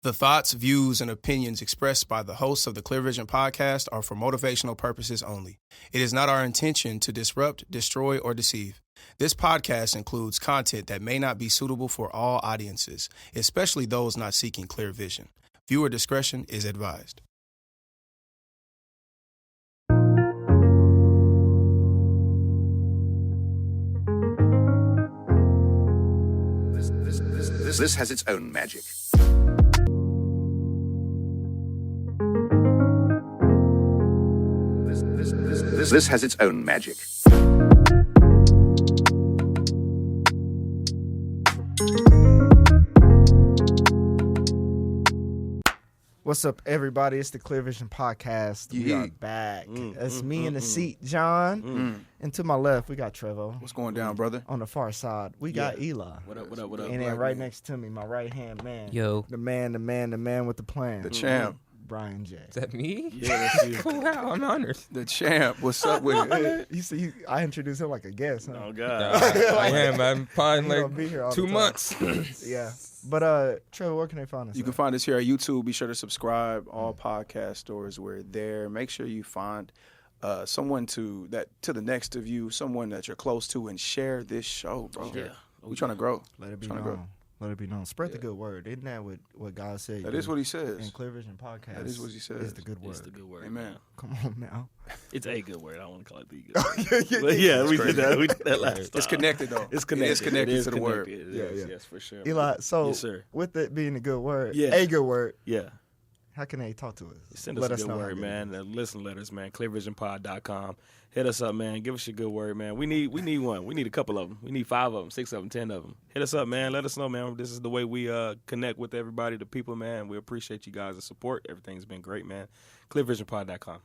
The thoughts, views, and opinions expressed by the hosts of the Clear Vision podcast are for motivational purposes only. It is not our intention to disrupt, destroy, or deceive. This podcast includes content that may not be suitable for all audiences, especially those not seeking clear vision. Viewer discretion is advised. This has its own magic. This has its own magic. What's up, everybody? It's the Clear Vision podcast. We are back. It's me in the seat, John. And to my left, we got Trevo. What's going down, brother? On the far side, we got Eli. What up? And then right next to me, my right-hand man. Yo. The man with the plan. The champ. Brian J. Is that me? Yeah, that's you. Wow, I'm honored. The champ. What's up with it? You see, I introduced him like a guest, huh? Oh, God. I am. I'm probably He gonna like be here all 2 the time. months. Yeah. But, Trevor, where can they find us? You can find us here at YouTube. Be sure to subscribe. All podcast stores, we're there. Make sure you find someone to the next of you, someone that you're close to, and share this show, bro. Yeah. We're trying to grow. Let it be known. Let it be known. Spread the good word. Isn't that what God said? That is what he says. In Clear Vision podcast. That is what he says. It's the good word. It's the good word. Amen. Come on now. It's a good word. I don't want to call it the good word. But yeah, we did that. We did that last time. It's connected, though. It's connected. It is connected to the word. It Yeah, is, yeah. yes, for sure. Eli, so Yes, sir. with it being a good word, Yeah. a good word, Yeah. how can they talk to us? Send us Let a us good know word, how man. Listen letters, man. clearvisionpod.com. Hit us up, man. Give us your good word, man. We need one. We need a couple of them. We need 5 of them, 6 of them, 10 of them. Hit us up, man. Let us know, man. This is the way we connect with everybody, the people, man. We appreciate you guys' support. Everything's been great, man. clearvisionpod.com.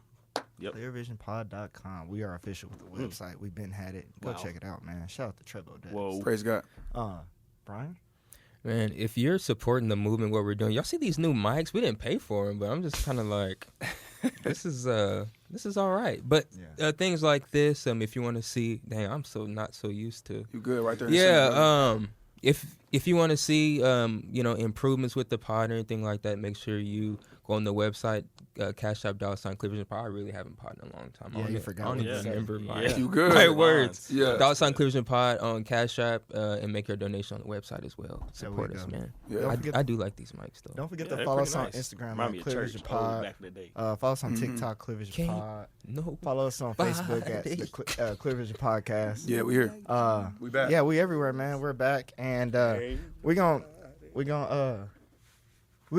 Yep. Clearvisionpod.com. We are official with the website. We've been had it. Go check it out, man. Shout out to Trevo. Whoa. Praise God. Brian? Man, if you're supporting the movement, what we're doing, y'all see these new mics? We didn't pay for them, but I'm just kind of like, this is all right. But things like this, if you want to see, dang, I'm not so used to. You good right there? In the center, If you want to see improvements with the pod or anything like that, make sure you go on the website, Cash App $ClearVision Pod. I really haven't pod in a long time. Yeah, you forgot. I don't even Yeah. remember my You good. right words. Yeah. $ClearVision Pod on Cash App and make your donation on the website as well. There we Support us, go. man. Yeah. I do like these mics though. Don't forget Yeah, to they're follow us pretty on nice. Instagram Remind me at of Clear church. Vision Oh, Pod. back in the day. Follow us on TikTok, Clear Vision Can't- Pod. No. Follow us on Facebook at the Clear Vision Podcast. Yeah, we here. We back. Yeah, we everywhere, man. We're back, and we're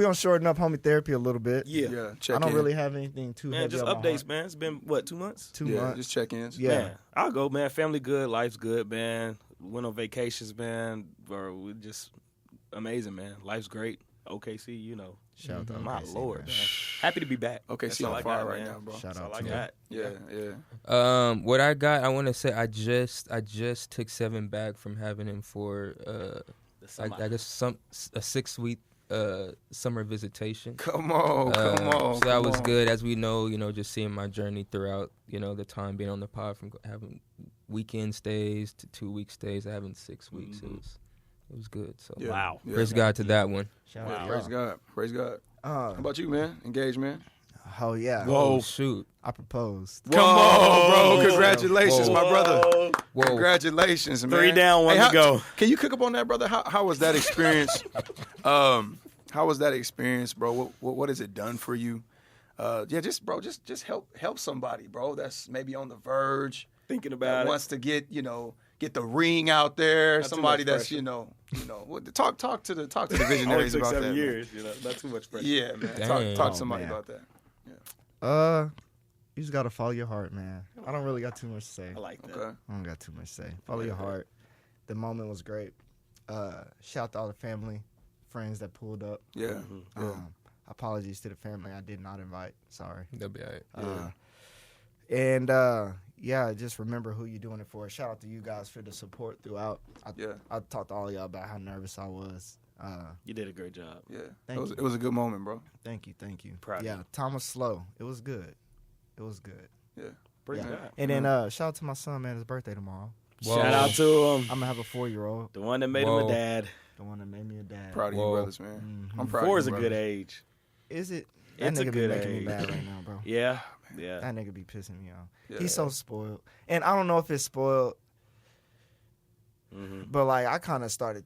gonna shorten up homie therapy a little bit. Yeah. Check I don't in. really have anything too Man, heavy just on my updates, heart. man. It's been, what, 2 months? 2 Yeah, months. just check-ins. Yeah. Man, I'll go, man. Family good, life's good, man. Went on vacations, man. Or we just amazing, man. Life's great. OKC, you know. Shout out to My OKC, Lord, man. man. Happy to be back. Okay, That's see all on I fire got, right man. now, bro. Shout That's out all I to got. Yeah. What I got, I want to say, I just took 7 back from having him for I guess a 6-week summer visitation. Come on. So that was good, as we know, just seeing my journey throughout, the time being on the pod, from having weekend stays to 2-week stays, to having 6 weeks. It was good. So Yeah. Wow. Yeah. praise God to that one. Shout out to Praise y'all. God. Praise God. How about you, man? Engaged, man? Oh yeah. Whoa, shoot. I proposed. Come on, bro. Congratulations, Whoa. my brother. Whoa. Congratulations, man. 3 down, 1 to go. Can you cook up on that, brother? How was that experience? How was that experience, bro? What has it done for you? Just help somebody, bro. That's maybe on the verge, Thinking that about wants to get the ring out there. Not too Somebody much that's pressure. talk to the it. visionaries Only took about 7 that. years, not too much pressure. Yeah, man. Dang. Talk to somebody man. about that. You just gotta follow your heart, man. I don't really got too much to say. I like that. Okay. I don't got too much to say. Follow your heart. The moment was great. Shout out to all the family, friends that pulled up. Yeah. Yeah. Apologies to the family I did not invite. Sorry. They'll be all right. And just remember who you're doing it for. Shout out to you guys for the support throughout. I talked to all of y'all about how nervous I was. You did a great job. Yeah. Thank you. It was a good moment, bro. Thank you. Proud of you. Time was slow. It was good. Yeah. Praise Yeah. God. And then shout out to my son, man. His birthday tomorrow. Shout out to him. I'm gonna have a 4-year-old. The one that made him a dad. the one that made me a dad. Proud of you, brothers, man. I'm proud 4 of is you, a good age. Is it? It's That a nigga be good making me age. mad right now, bro. Yeah. That nigga be pissing me off. Yeah. He's so spoiled. And I don't know if it's spoiled, but, like, I kind of started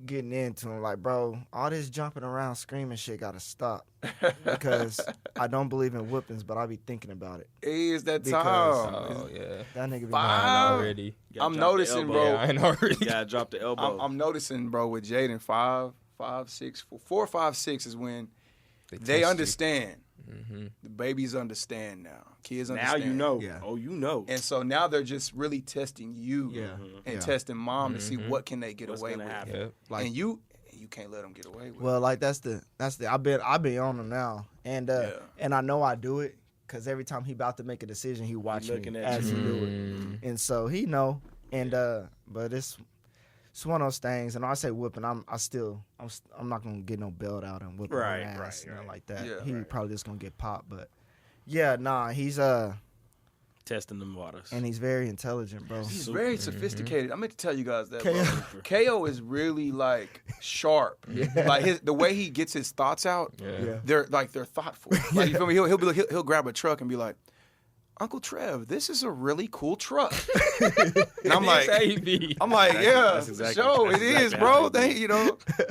getting into him. Like, bro, all this jumping around, screaming shit got to stop. Because I don't believe in whoopings, but I be thinking about it. Hey, it's that time. Oh yeah. That nigga be Five. Already. I'm noticing, bro. Yeah, I ain't already. You gotta drop the elbow. I'm noticing, bro, with Jaden, 5, 6, 4, 5, 6 is when they test understand. The babies understand now. Kids now understand. you know. Yeah. Oh, you know. And so now they're just really testing you and testing mom to see what can they get What's away gonna with. happen? Yep. Like, and you can't let them get away with it. well, like, that's the I've been on him now. And and I know I do it because every time he about to make a decision, he watching looking me at as you. he do it. And so he know. And but it's one of those things. And I say whooping, I'm not gonna get no belt out and whip him Right, ass, right. like that. Yeah, he right. probably just gonna get popped. But yeah, nah, he's Testing them waters. and he's very intelligent, bro. He's very sophisticated. I meant to tell you guys that, KO. bro. KO is really like sharp. Like the way he gets his thoughts out, Yeah. they're thoughtful. Like, you feel me? He'll grab a truck and be like, Uncle Trev, this is a really cool truck. And I'm like, yeah, that's exactly- sure, that's it is, exactly bro. how he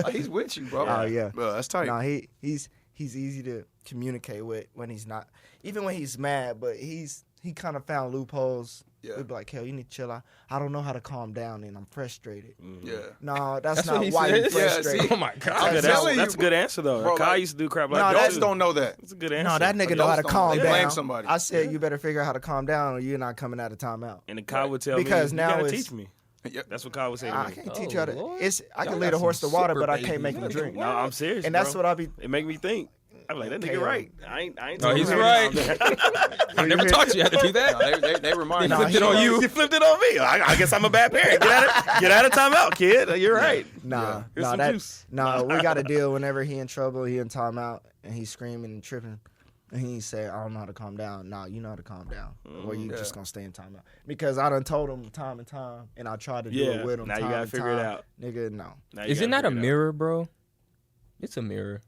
Like, he's with you, bro. Oh, yeah. Bro, that's tight. No, he's easy to communicate with when he's not, even when he's mad. But he kind of found loopholes. Yeah. We'd be like, "Hell, you need to chill out. I don't know how to calm down, and I'm frustrated." Yeah. No, that's That's not what he why you're says? Yeah, frustrated. see? Oh my god. I'm That's, telling that's you, a good answer though. bro, Kyle like- used to do crap like No, that. Adults too. don't know that. That's a good answer. No, that nigga know how to Adults calm don't- they blame down. somebody. I said you better figure out how to calm down, or you're not coming out of timeout. And then Kyle would tell Because me, now you gotta it's- teach me. Yep. That's what Kyle would say to I me. can't teach you how to. Lord. I can Y'all lead a got horse to some water, super but I can't make babies. him drink. No, I'm serious, And that's bro. what I be. It make me think. I'm like, that nigga KO. right. I ain't No, told he's him right. that. I never taught you how to do that. No, they remind Nah, me. flipped it on You flipped it on me. I guess I'm a bad parent. Get out of timeout, kid. You're right. Nah, Here's nah, some that, juice. nah. We got to deal whenever he in trouble, he in timeout, and he's screaming and tripping, and he say, "I don't know how to calm down." Nah, you know how to calm down, or you just gonna stay in timeout. Because I done told him time and time, and I tried to do Yeah, it with him. now you time gotta and figure it time. out. Nigga. No, Now you Is it gotta not a figure it out. mirror, bro? It's a mirror.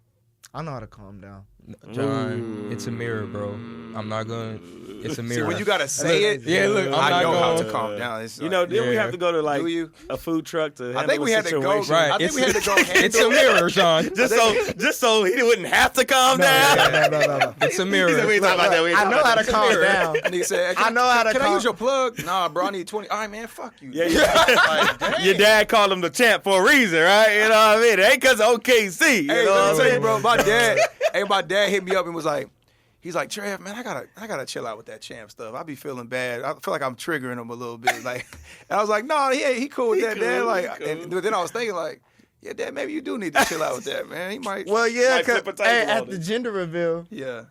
I know how to calm down. John, it's a mirror, bro. I'm not going to. It's a See, mirror. when you gotta say it, Yeah, look, I'm I not know how going- to calm down. It's You know, like, then we Yeah. have to go to like Do you? a food truck to handle I think we a had to go. situation. Right, I think we had to go. It's a mirror, Sean. just so he wouldn't have to calm down. No. It's a He said, mirror. we ain't talking about that. We ain't I talking know about how that. to calm down. Nigga said, I know how to Can I calm- use your plug? Nah, bro. I need 20. All right, man. Fuck you. Yeah, your dad called him the champ for a reason, right? You know what I mean? It ain't because of OKC. You Hey, know let what me I'm tell you, saying? bro. My dad hit me up and was like, he's like, Trev, man, I gotta chill out with that champ stuff. I be feeling bad. I feel like I'm triggering him a little bit. Like, and I was like, no, he cool with that, Dad. cool, Like, he and then I was thinking like, yeah, Dad, maybe you do need to chill out with that, man. He might. Well, yeah, Might cause flip a table on at it. the gender reveal, Yeah.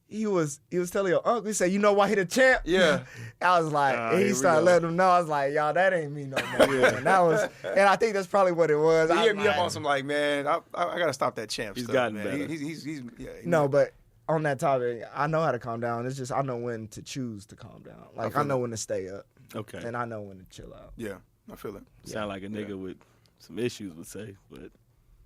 he was telling your uncle. He said, "You know why he the champ?" Yeah. I was like, and here he we started go. letting him know. I was like, "Y'all, that ain't me no more." And that was, and I think that's probably what it was. He I hit was me up like, on some like, man, I gotta stop that champ He's stuff, gotten man. better. He's yeah. No, but on that topic, I know how to calm down. It's just I know when to choose to calm down. Like I know when to stay up, Okay. and I know when to chill out. Yeah, I feel it. Sound like a nigga with some issues would say, but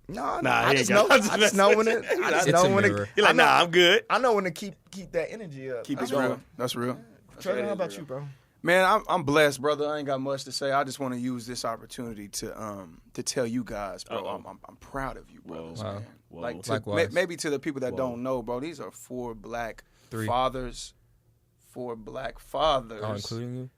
No, Nah, I he just ain't know. got- I just know when it. I just It's know a when mirror. it. you're like, I know, nah, I'm good. I know when to keep that energy up. Keep That's it going. real. That's real. Trevor, how about you, bro? Man, I'm blessed, brother. I ain't got much to say. I just want to use this opportunity to tell you guys, bro. I'm proud of you, brothers, Wow. man. Whoa. Like Likewise. maybe to the people that don't know, bro. These are 4 black 3. fathers, 4 black fathers. Oh, including you?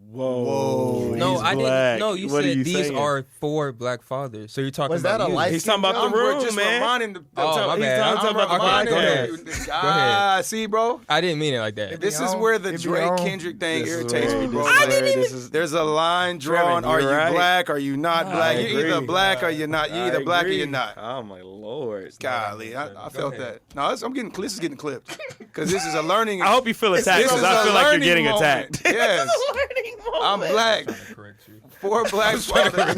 Whoa. No, he's I black. didn't. No, you What are said you these saying? are 4 black fathers. So you're talking Was about that a you. light He's talking about the I'm room, just man. reminding the. Oh, my He's bad. talking about the Okay, reminding go ahead. you. Go ahead. Ah, see, bro. I didn't mean it like that. This be is on. where the It be Drake on. Kendrick thing This is irritates where- me, bro. this is Like, where this is- there's a line drawn. Trevin, Are you're you right. black? Are you not black? I You're either agree. black or you're not. You're either black or you're not. Oh my lord. Golly, I Go felt ahead. that. No, this is getting clipped because this is a learning. I hope you feel attacked This because is I a feel like you're learning getting moment. attacked. Yes, I'm black. Correct you. 4 black fathers.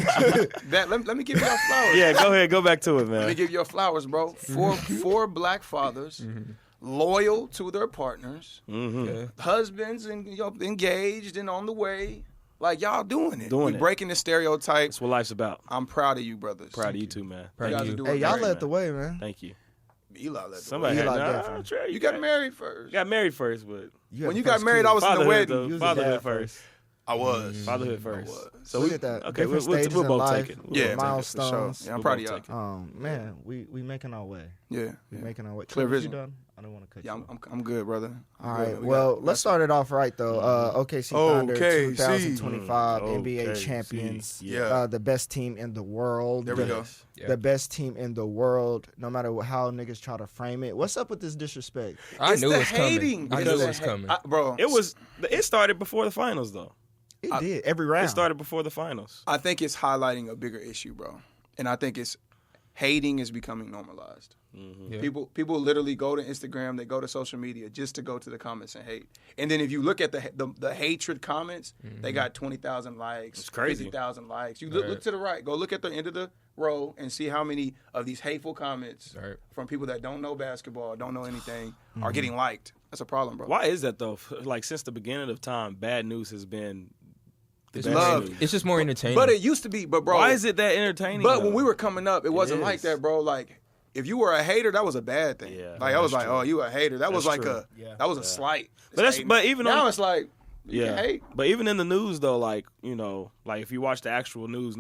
Let me give you your flowers. Yeah, go ahead. Go back to it, Let me man. give you your flowers, bro. 4 black fathers, loyal to their partners, Yeah. husbands and engaged and on the way. Like, y'all doing it. Doing we it. breaking the stereotype. That's what life's about. I'm proud of you, brothers. Proud of you too, man. Proud You of guys you. are doing Hey, y'all great, led man. the way, man. Thank you. Eli led the Somebody way. had Eli nah, definitely. Trey, You got married first. got married first, but You When had you the got first married, kid. I was in the fatherhood wedding. though. You was Fatherhood dad first. I was. Fatherhood I first. was. So Look we at that. okay. Different We'll stages both in life. take it. Yeah, Yeah, milestones. for sure. Yeah, I'm We'll proud of both y'all. take it. Man, we making our way. Yeah. We making our way. Clear Cliff, vision. you done? I don't want to cut Yeah, you. I'm good, brother. All Good. right. We Well, got- let's start it off right though. OKC Thunder, OKC. 2025 NBA OKC. champions. Yeah. The best team in the world. There we go. Yeah. The best team in the world. No matter how niggas try to frame it. What's up with this disrespect? I It's knew the it was hating. coming. I It's knew the it was coming. bro. It started before the finals though. It did every round. It started before the finals. I think it's highlighting a bigger issue, bro. And I think it's hating is becoming normalized. Yeah. People literally go to Instagram, they go to social media just to go to the comments and hate. And then if you look at the hatred comments, they got 20,000 likes, It's crazy. 50,000 likes. You look to the right, go look at the end of the row and see how many of these hateful comments Right. from people that don't know basketball, don't know anything, are getting liked. That's a problem, bro. Why is that though? Like since the beginning of time, bad news has been the It's best love. news. It's just more entertaining. But it used to be, but bro. Why is it that entertaining? But though? when we were coming up, it wasn't like is. that, bro. Like, if you were a hater, that was a bad thing. Yeah, like I was that's like, true. oh, you a hater. That was That's like true. that was a slight. But that's- hating. but even now on- it's like, you can hate. But even in the news though, like like if you watch the actual news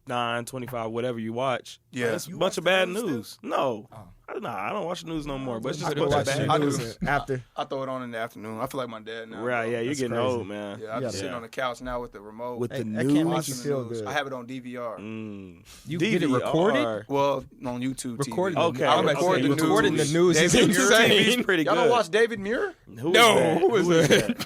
9, 25, whatever you watch, Yeah. it's a You bunch watch of the bad news news. No, I don't watch the news no more. But it's just I a go bunch of watch bad the news. news after. I throw it on in the afternoon. I feel like my dad now. Right? bro. Yeah, you're That's getting crazy. old, man. Yeah, I'm just sitting on the couch now with the remote. With Hey, the that news. can't make you watching the feel news. good. I have it on DVR. You get it recorded? Well, on YouTube TV. Recorded. Okay, I I'm about to record say, the news. recording the news is David Muir insane. TV 's pretty Y'all good. don't watch David Muir? Who No, who is is that?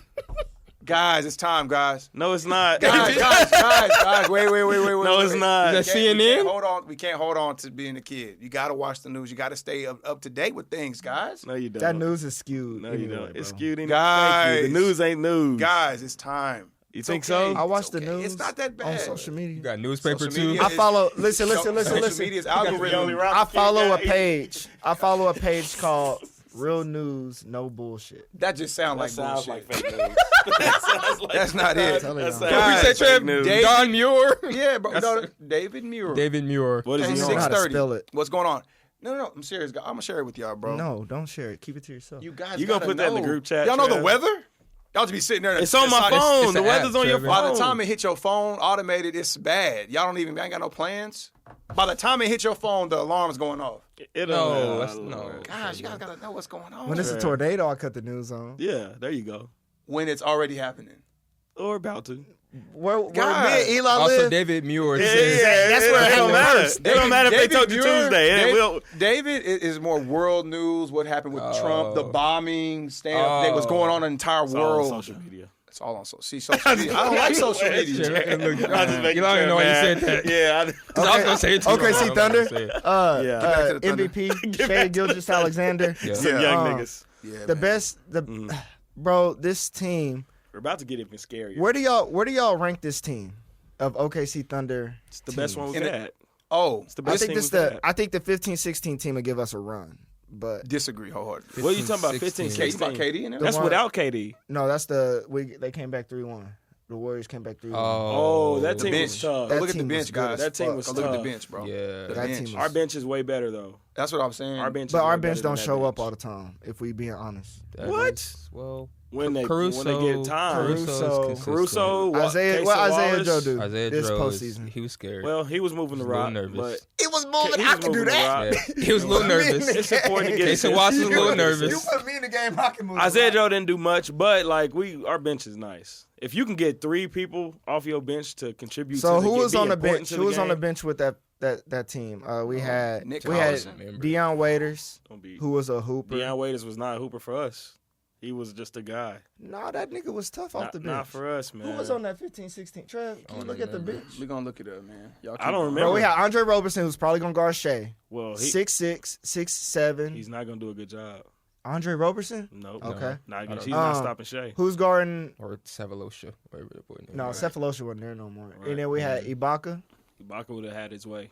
Guys, it's time, guys. No, it's not. Guys, wait. No, it's not. Is that We CNN? we can't hold on to being a kid. You got to watch the news. You got to stay up to date with things, guys. No, you don't. That news is skewed. No, you anyway, don't. It's bro. skewed. Guys. Thank you. The news ain't news. Guys, it's time. You It's think okay. so? I watch It's the okay. news. It's not that bad. On social media. You got newspaper Social too. media I is- follow. Listen. Social Listen. media's the only algorithm. rock- I follow a page. I follow a page called Real News, No Bullshit. That just sounds like sounds bullshit. like fake news. That sounds like That's not it. Telling That y'all. sounds Guys, like fake news. Dave- Don Muir. Yeah, bro. No, David Muir. David Muir. What is You he don't on? know how to 6:30. spell it. What's going on? No. I'm serious. I'm gonna share it with y'all, bro. No, don't share it. Keep it to yourself. You guys, You gonna gotta put that in the know. group chat, Y'all know the Trev? weather? Y'all just be sitting there. It's on my deciding- phone. it's The an weather's app, on your Trevor. phone. By the time it hits your phone, automated, it's bad. Y'all don't even. I ain't got no plans. By the time it hits your phone, the alarm's going off. No, that's no. Gosh, you guys gotta know what's going on. When it's a tornado, I cut the news on. Yeah, there you go. When it's already happening. Or about to. Where me Guys. and Eli Also, live. David Muir. Yeah, says- that's where it it don't matter. happens. It don't matter if they told you Muir, Tuesday. Dave- We'll- David is more world news. What happened with Trump, the bombing, what's going on in the entire It's all on social social media. It's all on social media. I don't like social media. Look, I just make you don't even know why you said that. Yeah. Because I was gonna say it too. OKC Thunder. Yeah. back to the Thunder. MVP Shea Gilgeous-Alexander. Yeah. Some young niggas. Yeah, The man. best. Bro, this team. We're about to get even scarier. Where do y'all rank this team of OKC Thunder? It's the best one we've And it- had. Oh, It's the I best think team this we've the had. I think the 15-16 team will give us a run. But disagree wholeheartedly. What are you talking about? 16. 15, You about 16? KD in there? That's one- without KD. no, that's they came back 3-1. The Warriors came back 3-1. Oh, that The team bench. was tough. That Look at the team was bench, good guys. as That team fuck. was Go look at the tough. bench, bro. Yeah. The That bench. team was- Our bench is way better though. That's what I'm saying. Our bench, But is our way bench better don't than show that up bench. all the time, if we being honest. That What? is- well, when they Caruso, get time. Caruso's Caruso, Isaiah Wallace. Joe do Isaiah this Joe postseason? he was scared. Well, he was moving the He was a rock, little nervous. but It was he moving. was I can do moving the that. rock. Yeah. He was a little nervous. It's important to get Casey it. Watts was a little You nervous. put me in the game, I can move. Isaiah Joe didn't do much, but like our bench is nice. If you can get 3 people off your bench to contribute, So to who was be on the important bench? to Who was on the game, bench with that team? We had Nick we had Collison. Deion Waiters, Don't be- who was a hooper. Deion Waiters was not a hooper for us. He was just a guy. Nah, that nigga was tough off the bench. Not for us, man. Who was on that 15-16? Trev, can you look at the bench? We're going to look it up, man. Y'all I don't keep- remember. Bro, we had Andre Roberson, who's probably gonna guard Shea. Well, 6'6", 6'7". he's not gonna do a good job. Andre Roberson, Nope. Okay. Not against, I he's don't- not stopping Shea. who's guarding? Or Savalosha, whatever the boy name. No, was. Cephalosha wasn't there no more. Right. And then we had Ibaka Ibaka would have had his way.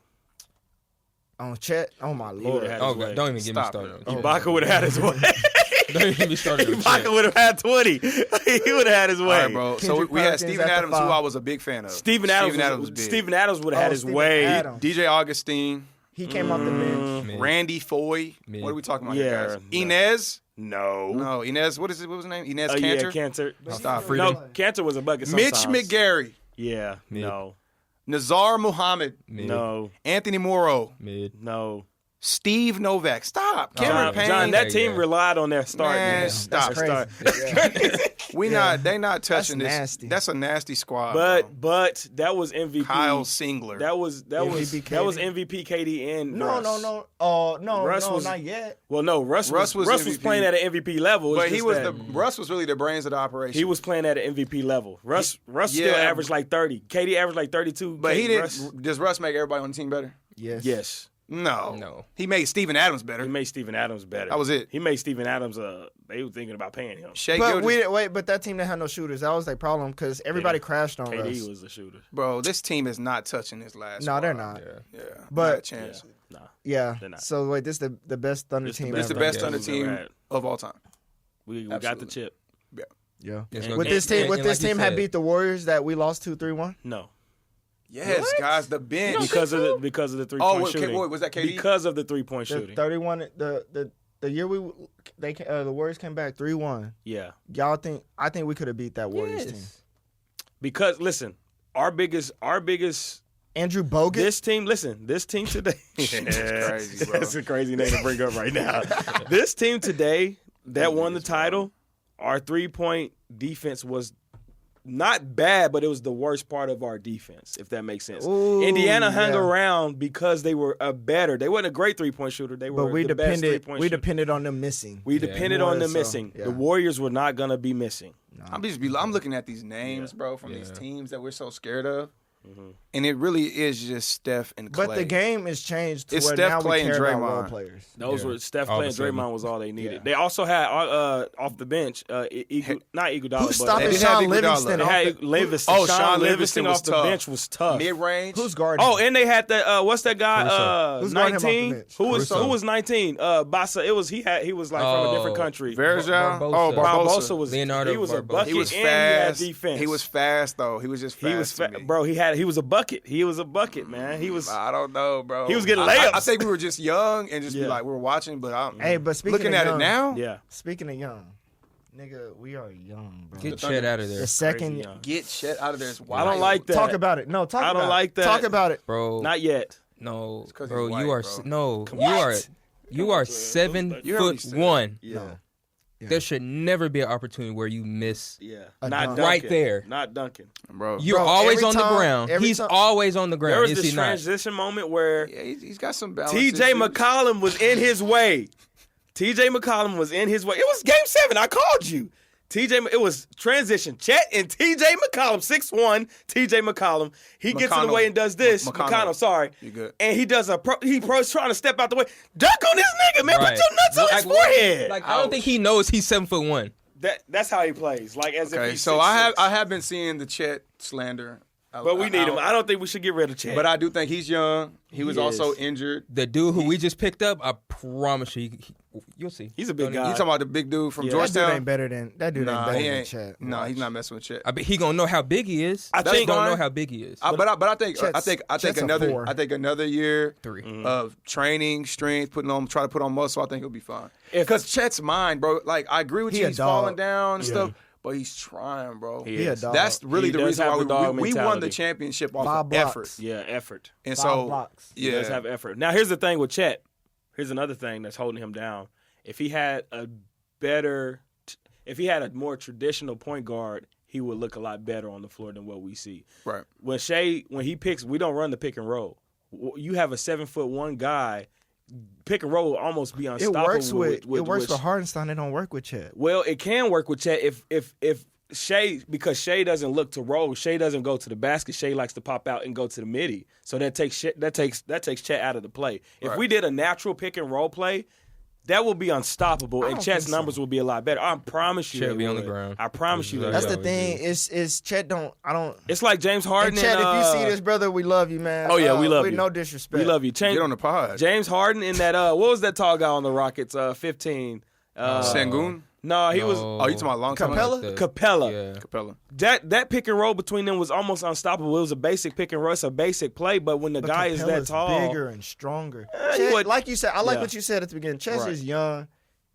on Chet. Oh my He lord! would've had Oh his way. God, don't even get me Stop started. it. on Ibaka would have had his way. Don't even be starting with Michael would have had 20. He would have had his way. All right, bro. So Kendrick we had Perkins Steven at the Adams, who 5. I was a big fan of. Steven Adams was big. Steven Adams would have had his Steven way. Adams. DJ Augustine, He came off the bench. Mid. Randy Foy. Mid. What are we talking about Yeah, here, guys? no. Inez? No. No, Inez. What was his name? Inez Yeah, Cantor? Cantor. Stop. Freedom. No, Cantor was a bucket Mitch sometimes. McGarry. Yeah. Mid. No. Nazar Muhammad. Mid. No. Anthony Morrow. Mid. No. Steve Novak. Stop. Cameron Payne. John, that Yeah, team yeah. relied on their start. Man, stop. That's crazy. Yeah. They not touching That's this. nasty. That's a nasty squad. bro. But that was MVP. Kyle Singler. That was MVP KD and No, Russ. no. No, Russ no, was- not yet. Well, no, Russ was MVP. playing at an MVP level. It's But he just was that Russ was really the brains of the operation. he was playing at an MVP level. Russ still yeah. averaged like 30. KD averaged like 32. But he didn't. Russ, Does Russ make everybody on the team better? Yes. yes. No. He made Steven Adams better. He made Steven Adams better. That was it. He made Steven Adams. They were thinking about paying him. Shea But Gilgeous- but that team didn't have no shooters. That was their problem because everybody crashed on KD Russ. was the shooter. Bro, this team is not touching this last. No, they're squad. not. Yeah, But- not a chance. Nah. Yeah. They're not. So wait, this is the best Thunder This the team best- It's the ever. best Yeah, on the we've team ever had. of all time. We got the Absolutely. chip. Yeah. It's gonna With get- this team, and with like this you team had said, beat the Warriors that we lost 2-3-1. No. Yes, guys, the bench. Because of the 3-point wait, shooting. was that KD? Because of the 3-point The shooting. 31. The year the Warriors came back 3-1. Yeah. Y'all think? I think we could have beat that Warriors team. Yes. Because listen, our biggest Andrew Bogut. this team today. crazy, bro. That's a crazy name to bring up right now. This team today that won the title, our 3-point defense was not bad, but it was the worst part of our defense, if that makes sense. Ooh, Indiana hung yeah. around because they were better. They weren't a great 3-point shooter. They were but we the best depended. 3-point We shooter. depended on them missing. We depended More on them so, missing. yeah. The Warriors were not gonna be missing. I'm looking at these names, bro, from these Yeah. teams that we're so scared of, and it really is just Steph and Clay. But the game has changed to It's where Steph, now Clay, we and care about role Draymond. players. Those Yeah. were Steph, All Clay, of a and sudden. Draymond was all they needed. Yeah. They also had off the bench, not Iguodala, Who's but stopping They did Sean have Iguodala. Livingston? they off had the- Livingston. Oh, Sean Sean Livingston Livingston was off the tough. bench was tough. mid-range. Who's guarding? Oh, him? and they had that. What's that guy? Who's guarding him off the 19. bench? Who was Caruso. 19? Bassa. He was like from a different country. Varejao? Barbosa. Oh, Barbosa Barbosa. was Leonardo he was a Barbosa. bucket He was and he had fast. defense. He was fast though. He was just fast. He was to me. bro. He was a bucket. He was a bucket, man. He was. I don't know, bro. He was getting I layups. think we were just young and just be Yeah. like we were watching, but I'm Hey, but speaking looking of at young, it now. Yeah. Speaking of young, nigga, we are young, bro. Get Chet out of there, The second, Crazy young. Get shit out of there. It's I wild. don't like that. talk about it. No, talk. I don't about it. like that. Talk about it. bro. Not yet. No, 'cause bro. he's white, You are bro. no. What? You are 7 You heard what he foot said. 1. Yeah. There should never be an opportunity where you miss. Yeah. A Not dunk. Duncan. Right there. Not Duncan. bro. You're Bro, always every on the time- ground. every He's time- always on the There ground. was Is this he not? transition moment where Yeah, he's got some balance. TJ issues. McCollum was in his way. TJ McCollum was in his way. It was game 7. I called you. It was transition. Chet and TJ McCollum, 6'1", TJ McCollum. He gets in the McConnell. way and does this. McConnell. McConnell, sorry. You good. And he does pro's trying to step out the way. Dunk on this nigga, man. Right. Put your nuts on his forehead. Like I don't think he knows he's 7 foot 1. That's how he plays. Like as if Okay, he's so 6'6". I have been seeing the Chet slander. But we need him. I don't think we should get rid of Chet. But I do think he's young. He was He also is. injured. The dude who we just picked up, I promise you, you'll see. He's a big Don't guy. You talking about the big dude from Yeah. That dude Georgetown? ain't better than that dude. Nah, ain't better he than ain't. Chet. No, he's not messing with Chet. I bet he gonna know how big he is. I He think- gonna know fine. how big he is. But I think Chet's- I think Chet's a another 4. I think another year 3. of training, strength, try to put on muscle. I think he'll be fine. If- Because Chet's mine, bro. Like I agree with He you. a He's dog. falling down and Yeah. stuff, but he's trying, bro. He He a is. dog. That's really He the does reason have why the dog we won mentality. the championship off 5 of blocks. effort. Yeah, effort. And 5 so blocks. He does have effort. Now, here's the thing with Chet. Here's another thing that's holding him down. If he had a more traditional point guard, he would look a lot better on the floor than what we see. right. When he picks, we don't run the pick and roll. You have a 7'1" guy. Pick and roll will almost be It unstoppable. works with with it works with- for Hardenstein. It don't work with Chet. Well, it can work with Chet if Shea, because Shea doesn't look to roll. Shea doesn't go to the basket. Shea likes to pop out and go to the midi. So that takes Chet out of the play. If we did a natural pick and roll play, that will be unstoppable, and don't Chet's think so. numbers will be a lot better. I promise you, Chet it be on would. the ground. I promise you, That's That's that the will. Yeah, thing. Is Chet don't. I don't. It's like James Harden. And Chet, and, if you see this, brother, we love you, man. Oh, yeah, we love you. No disrespect. we love you. Get on the pod. James Harden in that. What was that tall guy on the Rockets? 15. Sengun? No, he was Oh, you talking about long time Capella? ago? Capella. Yeah. Capella. That pick and roll between them was almost unstoppable. It was a basic pick and roll. It's a basic play, but when the guy is that Capella's tall, bigger and stronger. he Chet, would- like you said, I like Yeah. what you said at the beginning. Chet Right. is young.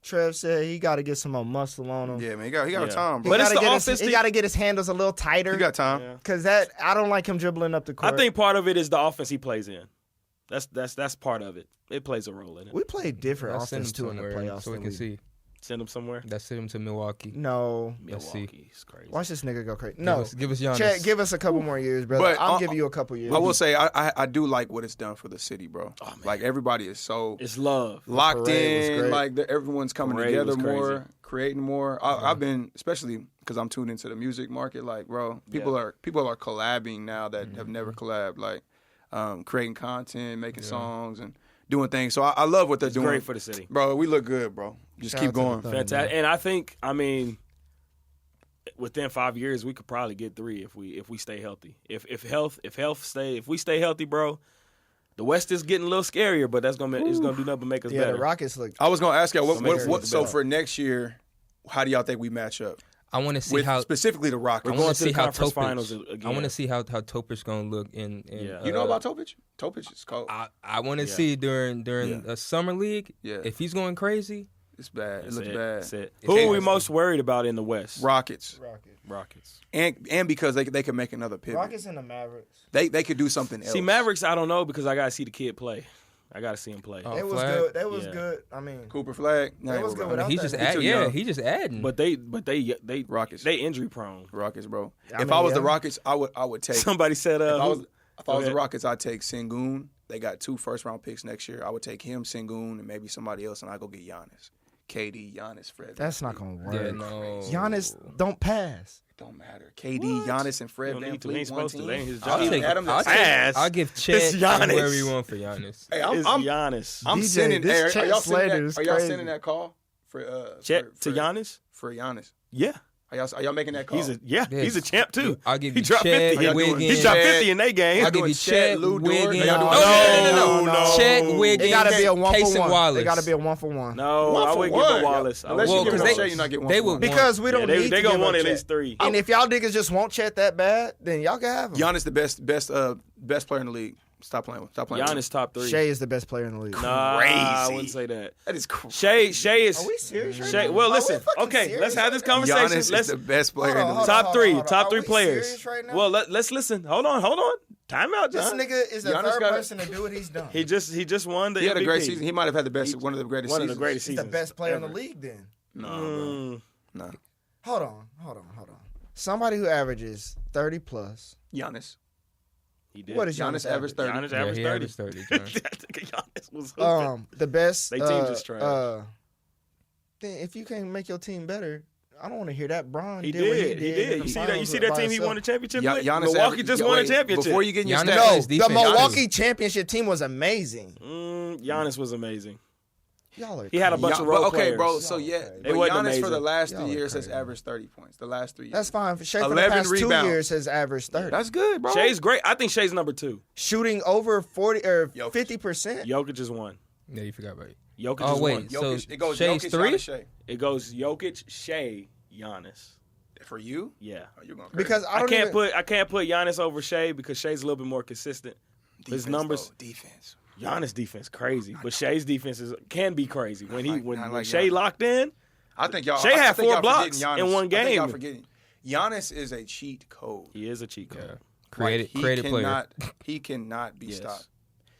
Trev said he got to get some more muscle on him. Yeah, man, he got Yeah. time, He bro. But it's gotta the get his- offense He that- got to get his handles a little tighter. He got time. Yeah. Because I don't like him dribbling up the court. I think part of it is the offense he plays in. That's part of it. It plays a role in it. we played different Let's send offense him too in the somewhere playoffs. so we than can see. Send him somewhere. Let's send him to Milwaukee. No. Let's see. Milwaukee's crazy. Watch this nigga go crazy. No. Give us Giannis. Chet, give us a couple more years, brother. But I'll give you a couple years. I will say I do like what it's done for the city, bro. Oh, man. Like everybody is so It's love. locked parade was in. great. Like everyone's coming Parade together was crazy. more, creating more. I've been, especially because I'm tuned into the music market. Like, bro, people are collabing now that have never collabed. Like, creating content, making songs, and doing things. So I love what they're doing. Great for the city. Bro, we look good, bro. Just Shout keep out to the going. Thunder. Fantastic. And I think, within 5 years, we could probably get 3 if we stay healthy. If we stay healthy, bro. The West is getting a little scarier, but it's gonna do nothing but make us Yeah, better. the Rockets look. I was gonna ask y'all Makes what it so better. for next year, how do y'all think we match up I want to see with how. specifically the Rockets? I We're going want to to see the how conference Topic. finals again. I want to see how Topic's gonna look in. Yeah. You know about Topic? Topic is cold. I want to Yeah. see during Yeah. a summer league. Yeah. If he's going crazy, It's bad. That's it looks it. bad. That's it. It Who are can't- we most worried about in the West? Rockets, Rockets. and because they could make another pivot. Rockets and the Mavericks. They could do something else. See, Mavericks, I don't know because I gotta see the kid play. I gotta see him play. Oh. They was Flag? good. They was Yeah. good. I mean, Cooper Flag. That was good without he's that. just He's too yeah, young. he's just adding. But they Rockets. they injury prone. Rockets, bro. I If mean, I was the yeah. Rockets, I would take. Somebody said if I was who- the ahead. Rockets, I'd take Sengun. They got 2 first-round picks next year. I would take him, Sengun, and maybe somebody else, and I go get Giannis, KD, Giannis, Fred. that's not gonna work. yeah, no. Giannis don't pass. Don't matter. KD, Giannis, and He Fred don't Van need to. He Fleet ain't one supposed to. team. That ain't his I'll job. take. Adam I'll, the take ass. I'll give It's Chet Giannis. wherever you want for Giannis. Hey, It's I'm Giannis. I'm DJ, sending. this Are Chet y'all sending slander that? is Are y'all crazy. sending that call for Chet for, to Giannis? for Giannis? Yeah. Are y'all making that call? He's a Yes. he's a champ too. I'll give He you dropped Chet, 50. Wiggins. He dropped Chet. 50 in their game. I'll give you Chet, Chet, Lou Dort. Wiggins. Y'all doing- No. Chet, Wiggins. It gotta be a one Case for and one. Wallace. It gotta be a 1-for-1. No, One I for wouldn't one. give it Wallace. Unless Well, you give 'cause it they- Shea, you're not getting they 1 for would 1. Because we don't they need to gonna give want up at Chet. least 3. And if y'all niggas just want Chet that bad, then y'all can have him. Giannis the best player in the league. Stop playing. Stop playing. Giannis top 3. Shea is the best player in the league. Nah, Crazy. I wouldn't say that. That is crazy. Shay is. Are we serious right Shay, now? well, Are we listen. fucking Okay, serious let's have this right now? conversation. Giannis Let's is the best player in the Hold league. on, top 3 Are we players. serious right now? Well, let's listen. Hold on. Time out, This John. nigga is the Giannis third got it. person to do what he's done. He just won the He had a great MVP. season. He might have had the best, one of the greatest One of seasons. the greatest He's the seasons. best player ever. in the league then. No, Mm, bro. No. Hold on. Somebody who averages 30 plus. Giannis. he did. What is Giannis Giannis averaged 30. Giannis Yeah, averaged he 30. averaged 30. John. Giannis was hooping. The best. They team just trash. Then if you can't make your team better, I don't want to hear that. Bron He did what did. He in did. the You see that? finals You see that by team he himself. won a championship Giannis with? Milwaukee averaged- just yo, won a wait, championship. Before you get in your Giannis- stats, No, His the defense- Milwaukee championship team was amazing. Giannis was amazing. Y'all are He had a bunch of role okay, players. bro. So yeah, Y'all but wasn't Giannis amazing. for the last Y'all 3 are years has crazy. averaged 30 points. The last 3 years. That's fine. Shea for the 11 past 2 rebounds. years has averaged 30. That's good, bro. Shay's great. I think Shay's number 2. Shooting over 40 or Jokic. 50%. Jokic is 1. Yeah, you forgot about it. Jokic Oh, is wait. 1. So Jokic, it goes Shay's Jokic, 3? Giannis, Shea. It goes Jokic, Shea, Giannis. For you? Yeah. Oh, you're going crazy. Because I I don't can't even, put Giannis over Shea because Shea's a little bit more consistent. His Defense, numbers. though, defense. Giannis defense crazy, but Shea's defense can be crazy when I when like Shea Giannis. locked in. I think y'all. Shea I had think 4 y'all blocks forgetting in Giannis. one I think y'all game. forgetting. Giannis is a cheat code. He is a cheat code. Yeah. Like, Creative player. He cannot be Yes. stopped.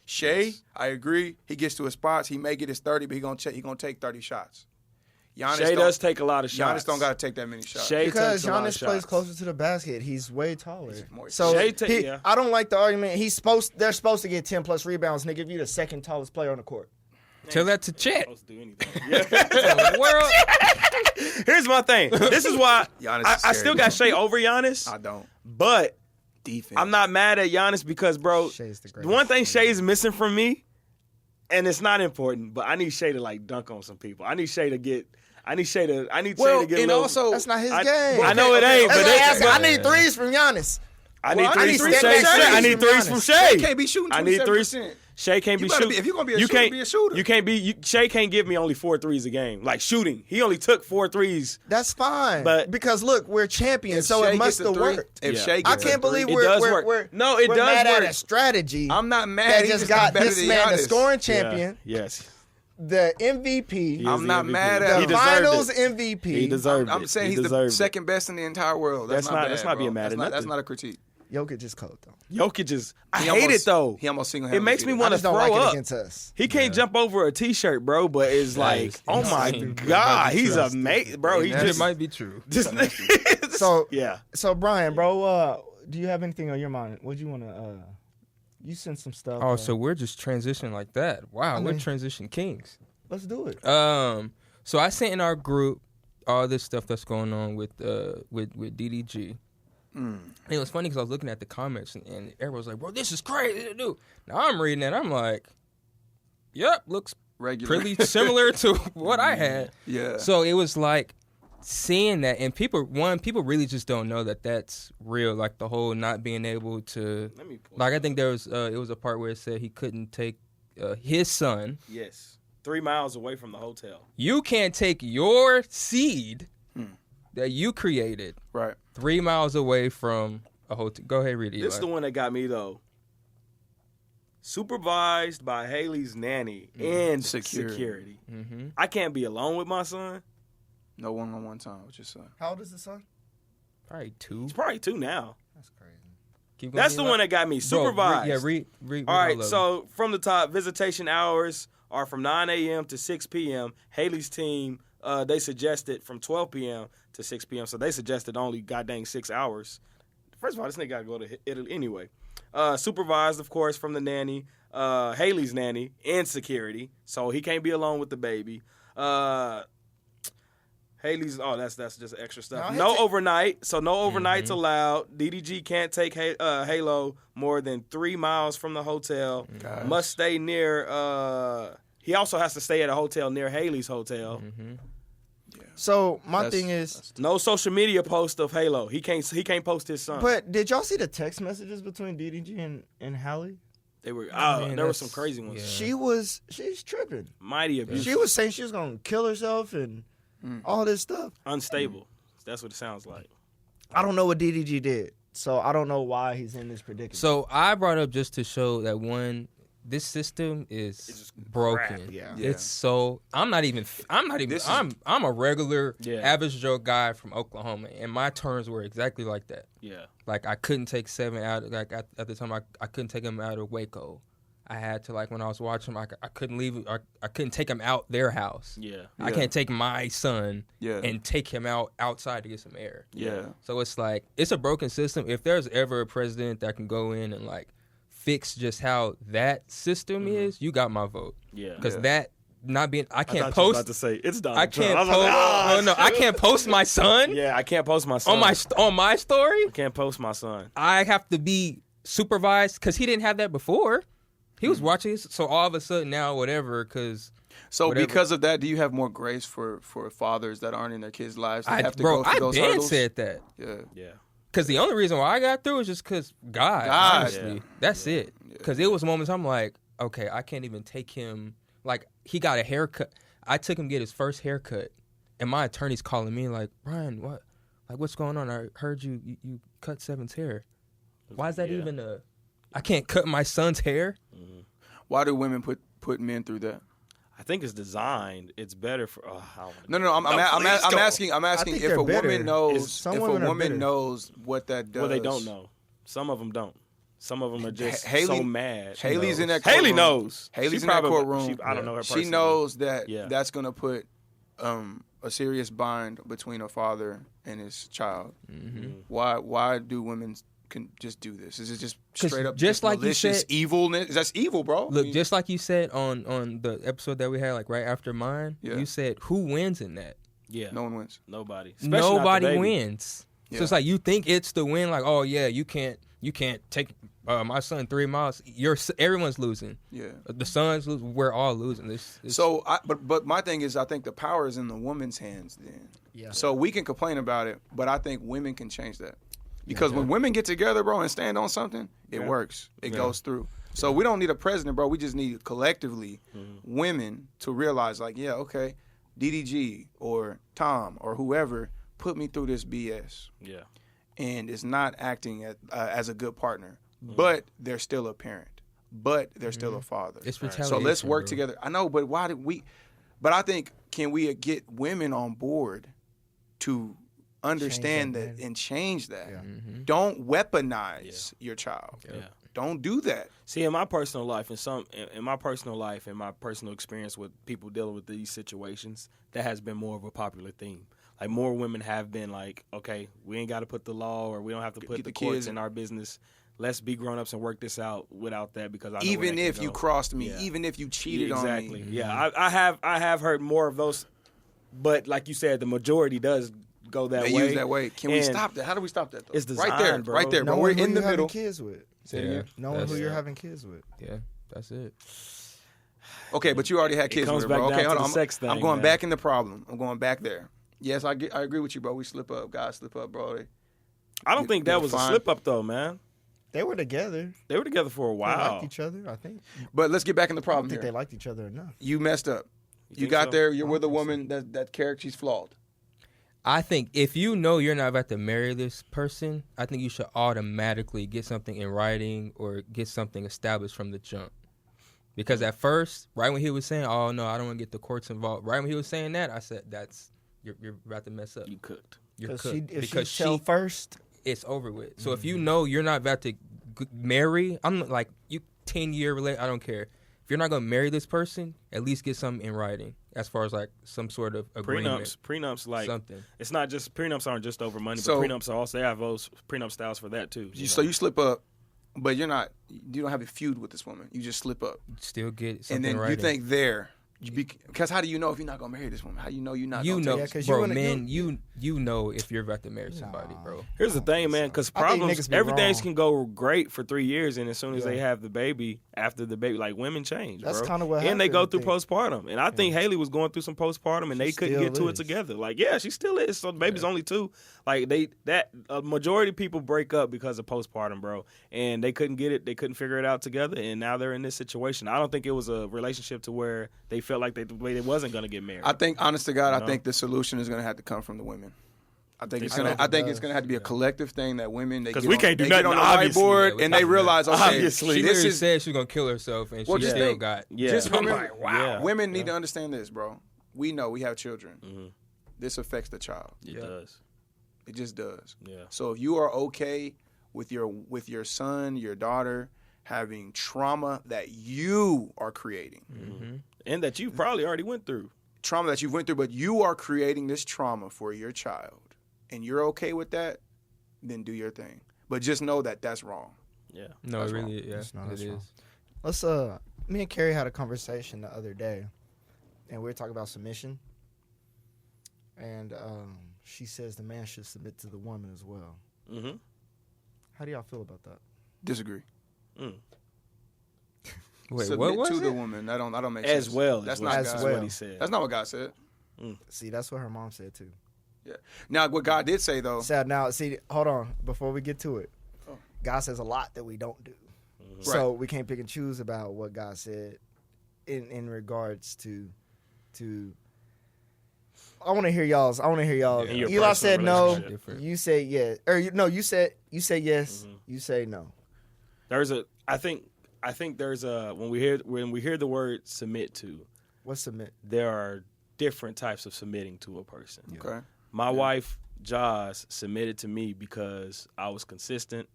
Shea, I agree. He gets to his spots. He may get his 30, but he gonna take 30 shots. Giannis Shea does take a lot of shots. Giannis don't got to take that many shots. Shea because takes a lot of Giannis plays shots. closer to the basket. He's way taller. more- So Shea yeah. I don't like the argument. They're supposed to get 10 plus rebounds, nigga, if you're the second tallest player on the court. Tell that to Chet. Supposed to do anything. Yeah. World. Here's my thing. This is why Giannis is I scary. still got Shea over Giannis, I don't. but Defense. I'm not mad at Giannis because, bro, Shea's the the greatest. one thing Shea's missing from me, and it's not important, but I need Shea to like dunk on some people. I need Shea to get. I need Shea to get. Well, a and little, also That's not his I- game. I know it ain't, That's but like that's- asking, I but- need threes from Giannis. I need Well, I threes need from step Shea. back I threes need from threes Giannis. from Shea Shea. can't be shooting 27%. I need threes. Shay can't be shooting. If you're gonna be a shooter, be a shooter. You can't be. Shay can't give me only 4 threes a game. Like shooting, he only took 4 threes. That's fine. But because look, we're champions, so it must have worked. If Shay I gets can't believe it does work. we're work. mad at a strategy. I'm not mad. That He just got this man the Giannis. scoring champion, Yes. the MVP, I'm not MVP. mad at the him. finals it. MVP. He deserved it. I'm saying He he's the deserved it. second best in the entire world. That's not bad, That's not bro. being mad at That's nothing. not a critique. Jokic is cold though. Jokic is. I He hate almost- it though. He almost It single-handedly makes me did it. want to I just don't throw like it up. against us. He can't jump over a t-shirt, bro. But it's like, oh my god, he's amazing, bro. He That just might be true. So yeah. So Brian, bro, do you have anything on your mind? What do you want to? You sent some stuff. Oh, so we're just transitioning like that. Wow, we're mean- transition kings. let's do it. So I sent in our group all this stuff that's going on with DDG. And it was funny because I was looking at the comments and everyone was like, "Bro, this is crazy to do." Now I'm reading it, I'm like, "Yep, looks Regular. pretty similar to what I had." Yeah. So it was like seeing that, and people really just don't know that that's real. Like the whole not being able to, Let me pull like I think there was it was a part where it said he couldn't take his son. Yes. 3 miles away from the hotel. You can't take your seed that you created Right. 3 miles away from a hotel. Go ahead, read it. This is the one that got me though. Supervised by Haley's nanny and security. Mm-hmm. I can't be alone with my son. No one-on-one time with your son. How old is the son? Probably 2. He's probably 2 now. That's crazy. Keep going, That's the Eli. one that got me. Bro, Supervised. read All all right, of them. so from the top, visitation hours are from 9 a.m. to 6 p.m. Haley's team, they suggested from 12 p.m. to 6 p.m. So they suggested only goddamn 6 hours. First of all, this nigga got to go to Italy anyway. Supervised, of course, from the nanny, Haley's nanny, and security. So he can't be alone with the baby. Haley's, that's just extra stuff. No overnight, so no overnights allowed. DDG can't take Halo more than 3 miles from the hotel. Gosh. Must stay near, he also has to stay at a hotel near Haley's hotel. So my That's- thing is, No social media post of Halo. He can't post his son. but did y'all see the text messages between DDG and Halle? They were, Man, there were that's- some crazy ones. yeah. She's tripping. Mighty abusive. She was saying she was gonna kill herself and all this stuff. Unstable. That's what it sounds like. I don't know what DDG did, so I don't know why he's in this predicament. So I brought up just to show that this system is just broken. crap, yeah. It's so I'm not even This is- I'm a regular Yeah. average Joe guy from Oklahoma, and my turns were exactly like that. Yeah. Like I couldn't take 7 out. Like at the time, I couldn't take him out of Waco. I had to, like, when I was watching him, I couldn't leave. I couldn't take him out their house. Yeah. I can't take my son Yeah. and take him out outside to get some air. Yeah. So it's like it's a broken system. If there's ever a president that can go in and like fix just how that system is, you got my vote. Yeah. Because Yeah. that not being, I I can't thought you was post. about to say it's done. I can't post. I can't post my son Yeah, I can't post my son. on my story. I can't post my son. I have to be supervised because he didn't have that before. He was watching this, so all of a sudden now, whatever, because So whatever. because of that, do you have more grace for fathers that aren't in their kids' lives that have to go through I those been hurdles? said that. Yeah. Yeah. Because the only reason why I got through is just because God, honestly. Yeah. That's it. Because it was moments I'm like, okay, I can't even take him. Like, he got a haircut. I took him to get his first haircut, and my attorney's calling me like, Brian, what? Like, what's going on? I heard you cut Seven's hair. Why is that Yeah. even I can't cut my son's hair? Why do women put men through that? I think it's designed. It's better for. No. I'm asking. I'm asking think if they're a better. woman knows. Some If a women are woman bitter. knows what that does. Well, they don't know. Some of them don't. Some of them are just Haley- so mad. Haley's in that Haley courtroom. knows. Haley's She in that probably- courtroom. I don't know her She personally. knows that Yeah. that's going to put a serious bind between a father and his child. Mm-hmm. Why do women can just do this? Is it just 'Cause straight up just like you malicious said- evilness? That's evil, bro. Look, just like you said on the episode that we had, like right after mine, Yeah. you said, who wins in that? Yeah. No one wins. Nobody. Especially not the Nobody baby. wins. Yeah. So it's like you think it's the win, like, oh yeah, you can't take my son 3 miles. Everyone's losing. Yeah. The son's losing. We're all losing. It's So, but my thing is, I think the power is in the woman's hands. Then, Yeah. So we can complain about it, but I think women can change that because when women get together, bro, and stand on something, it works. It goes through. So we don't need a president, bro. We just need collectively women to realize, like, yeah, okay, DDG or Tom or whoever put me through this BS. Yeah. And is not acting as a good partner. But they're still a parent. But they're still a father. It's So retaliation, let's work bro. together. I know, but why did we? But I think, can we get women on board to understand that and change that? Yeah. Don't weaponize your child. Yeah. Don't do that. See, in my personal life, in my personal experience with people dealing with these situations, that has been more of a popular theme. Like, more women have been like, okay, we ain't got to put the law, or we don't have to put the courts kids in our business. Let's be grown-ups and work this out without that, because I know Even where that if can you go. crossed me, even if you cheated on me. Exactly. Yeah, I have heard more of those, but like you said, the majority does go that They way. use that way. Can we And stop that? How do we stop that, though? it's right there, designed, bro. right there, bro. Knowing We're who in the you're middle. having kids with. Say it Yeah. again. Knowing That's who you're it. having kids with. Yeah, that's it. Okay, but you already had kids comes with her, bro. back Okay, down hold to on. the sex I'm thing, going man. back in the problem. I'm going back there. Yes, I agree with you, bro. We slip up. Guys slip up, bro. I don't think that was a fine. slip up though, man. They were together. They were together for a They while. liked each other, I think. But let's get back in the I problem don't think here. they liked each other enough. You messed up. You think got so? there. You're I with a don't think woman that character, she's flawed. I think if you know you're not about to marry this person, I think you should automatically get something in writing or get something established from the jump. Because at first, right when he was saying, "Oh no, I don't want to get the courts involved," right when he was saying that, I said, you're about to mess up. You cooked. You're If because she tell first, it's over with. So if you know you're not about to marry, I'm not like you 10-year relate. I don't care. If you're not gonna marry this person, at least get something in writing, as far as like some sort of agreement. Prenups, like Something. it's not just prenups aren't just over money, So- but prenups are also, they have those prenup styles for that too. So you slip up, but you don't have a feud with this woman. You just slip up. Still get something And then in writing. you think there. Because how do you know if you're not going to marry this woman? How do you know you're not You going to know, Yeah, 'cause bro, you wanna- man, you know if you're about to marry somebody, bro. Here's the thing, man, because I think problems, niggas be everything's wrong. can go great for 3 years, and as soon as Yeah. they have the baby, after the baby, like, women change, That's bro. kinda what And they go happened, through I think. postpartum, and I think Haley was going through some postpartum, and they couldn't still get to it is. together. Like, yeah, she still is. So the baby's only 2. Like, a majority of people break up because of postpartum, bro, and they couldn't get it, they couldn't figure it out together, and now they're in this situation. I don't think it was a relationship to where they felt like they wasn't going to get married. I think, honest to God, No. I think the solution is going to have to come from the women. I think it's so? going to. I think it's going to have to be a collective thing that women they 'Cause get we on- can't do they get nothing, on the obviously. whiteboard Yeah, we and they can't do realize, okay, Obviously. She this literally is. said she was gonna kill herself, and Well, she just still think- got. Yeah. Just I'm remember, like, wow. women need to understand this, bro. We know we have children. Mm-hmm. This affects the child. It does. It just does. Yeah. So if you are okay with your son, your daughter having trauma that you are creating, And that you probably already went through. trauma that you went through, but you are creating this trauma for your child, and you're okay with that, then do your thing. But just know that that's wrong. Yeah. No, That's it wrong. really, yeah, That's not- it that's is. wrong. Let's me and Carrie had a conversation the other day, and we were talking about submission. And she says the man should submit to the woman as well. Mm-hmm. How do y'all feel about that? Disagree. Wait, Submit what was to it? the woman. That don't make As sense. well. That's is not what, as God. that's well. what he said. That's not what God said. See, that's what her mom said too. Yeah. Now, what God did say though. So now, see, hold on. Before we get to it, Oh. God says a lot that we don't do. Mm-hmm. So we can't pick and choose about what God said in regards to. I want to hear y'all's. In your Eli personal said no. relationship. Different. You say yes, or you said yes. Mm-hmm. You say no. I think there's a when we hear the word submit to, What's submit? there are different types of submitting to a person. Okay. My wife, Joz, submitted to me because I was consistent.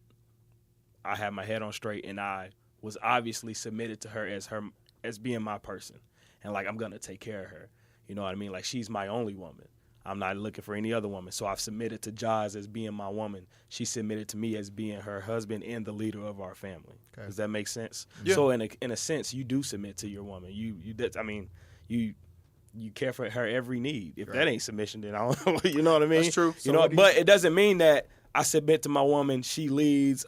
I had my head on straight, and I was obviously submitted to her as being my person, and like I'm gonna take care of her. You know what I mean? Like she's my only woman. I'm not looking for any other woman. So I've submitted to Joz as being my woman. She submitted to me as being her husband and the leader of our family. Okay. Does that make sense? Yeah. So in a sense, you do submit to your woman. You care for her every need. If that ain't submission, then I don't know. You know what I mean? That's true. You know, but it doesn't mean that I submit to my woman. She leads.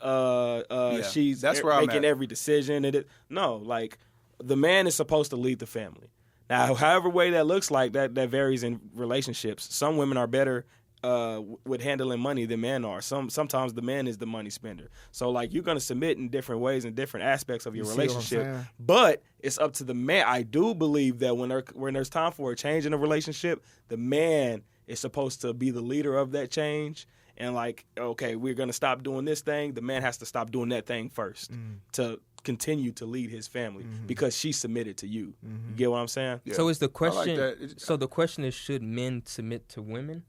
She's that's where I'm making at. every decision. No, like the man is supposed to lead the family. Now, however way that looks like, that varies in relationships. Some women are better with handling money than men are. Sometimes the man is the money spender. So like you're gonna submit in different ways in different aspects of your relationship. But it's up to the man. I do believe that when there's time for a change in a relationship, the man is supposed to be the leader of that change. And like, okay, we're gonna stop doing this thing. The man has to stop doing that thing first to continue to lead his family because she submitted to you. You get what I'm saying? Yeah. So is the question? I like that. So the question is, should men submit to women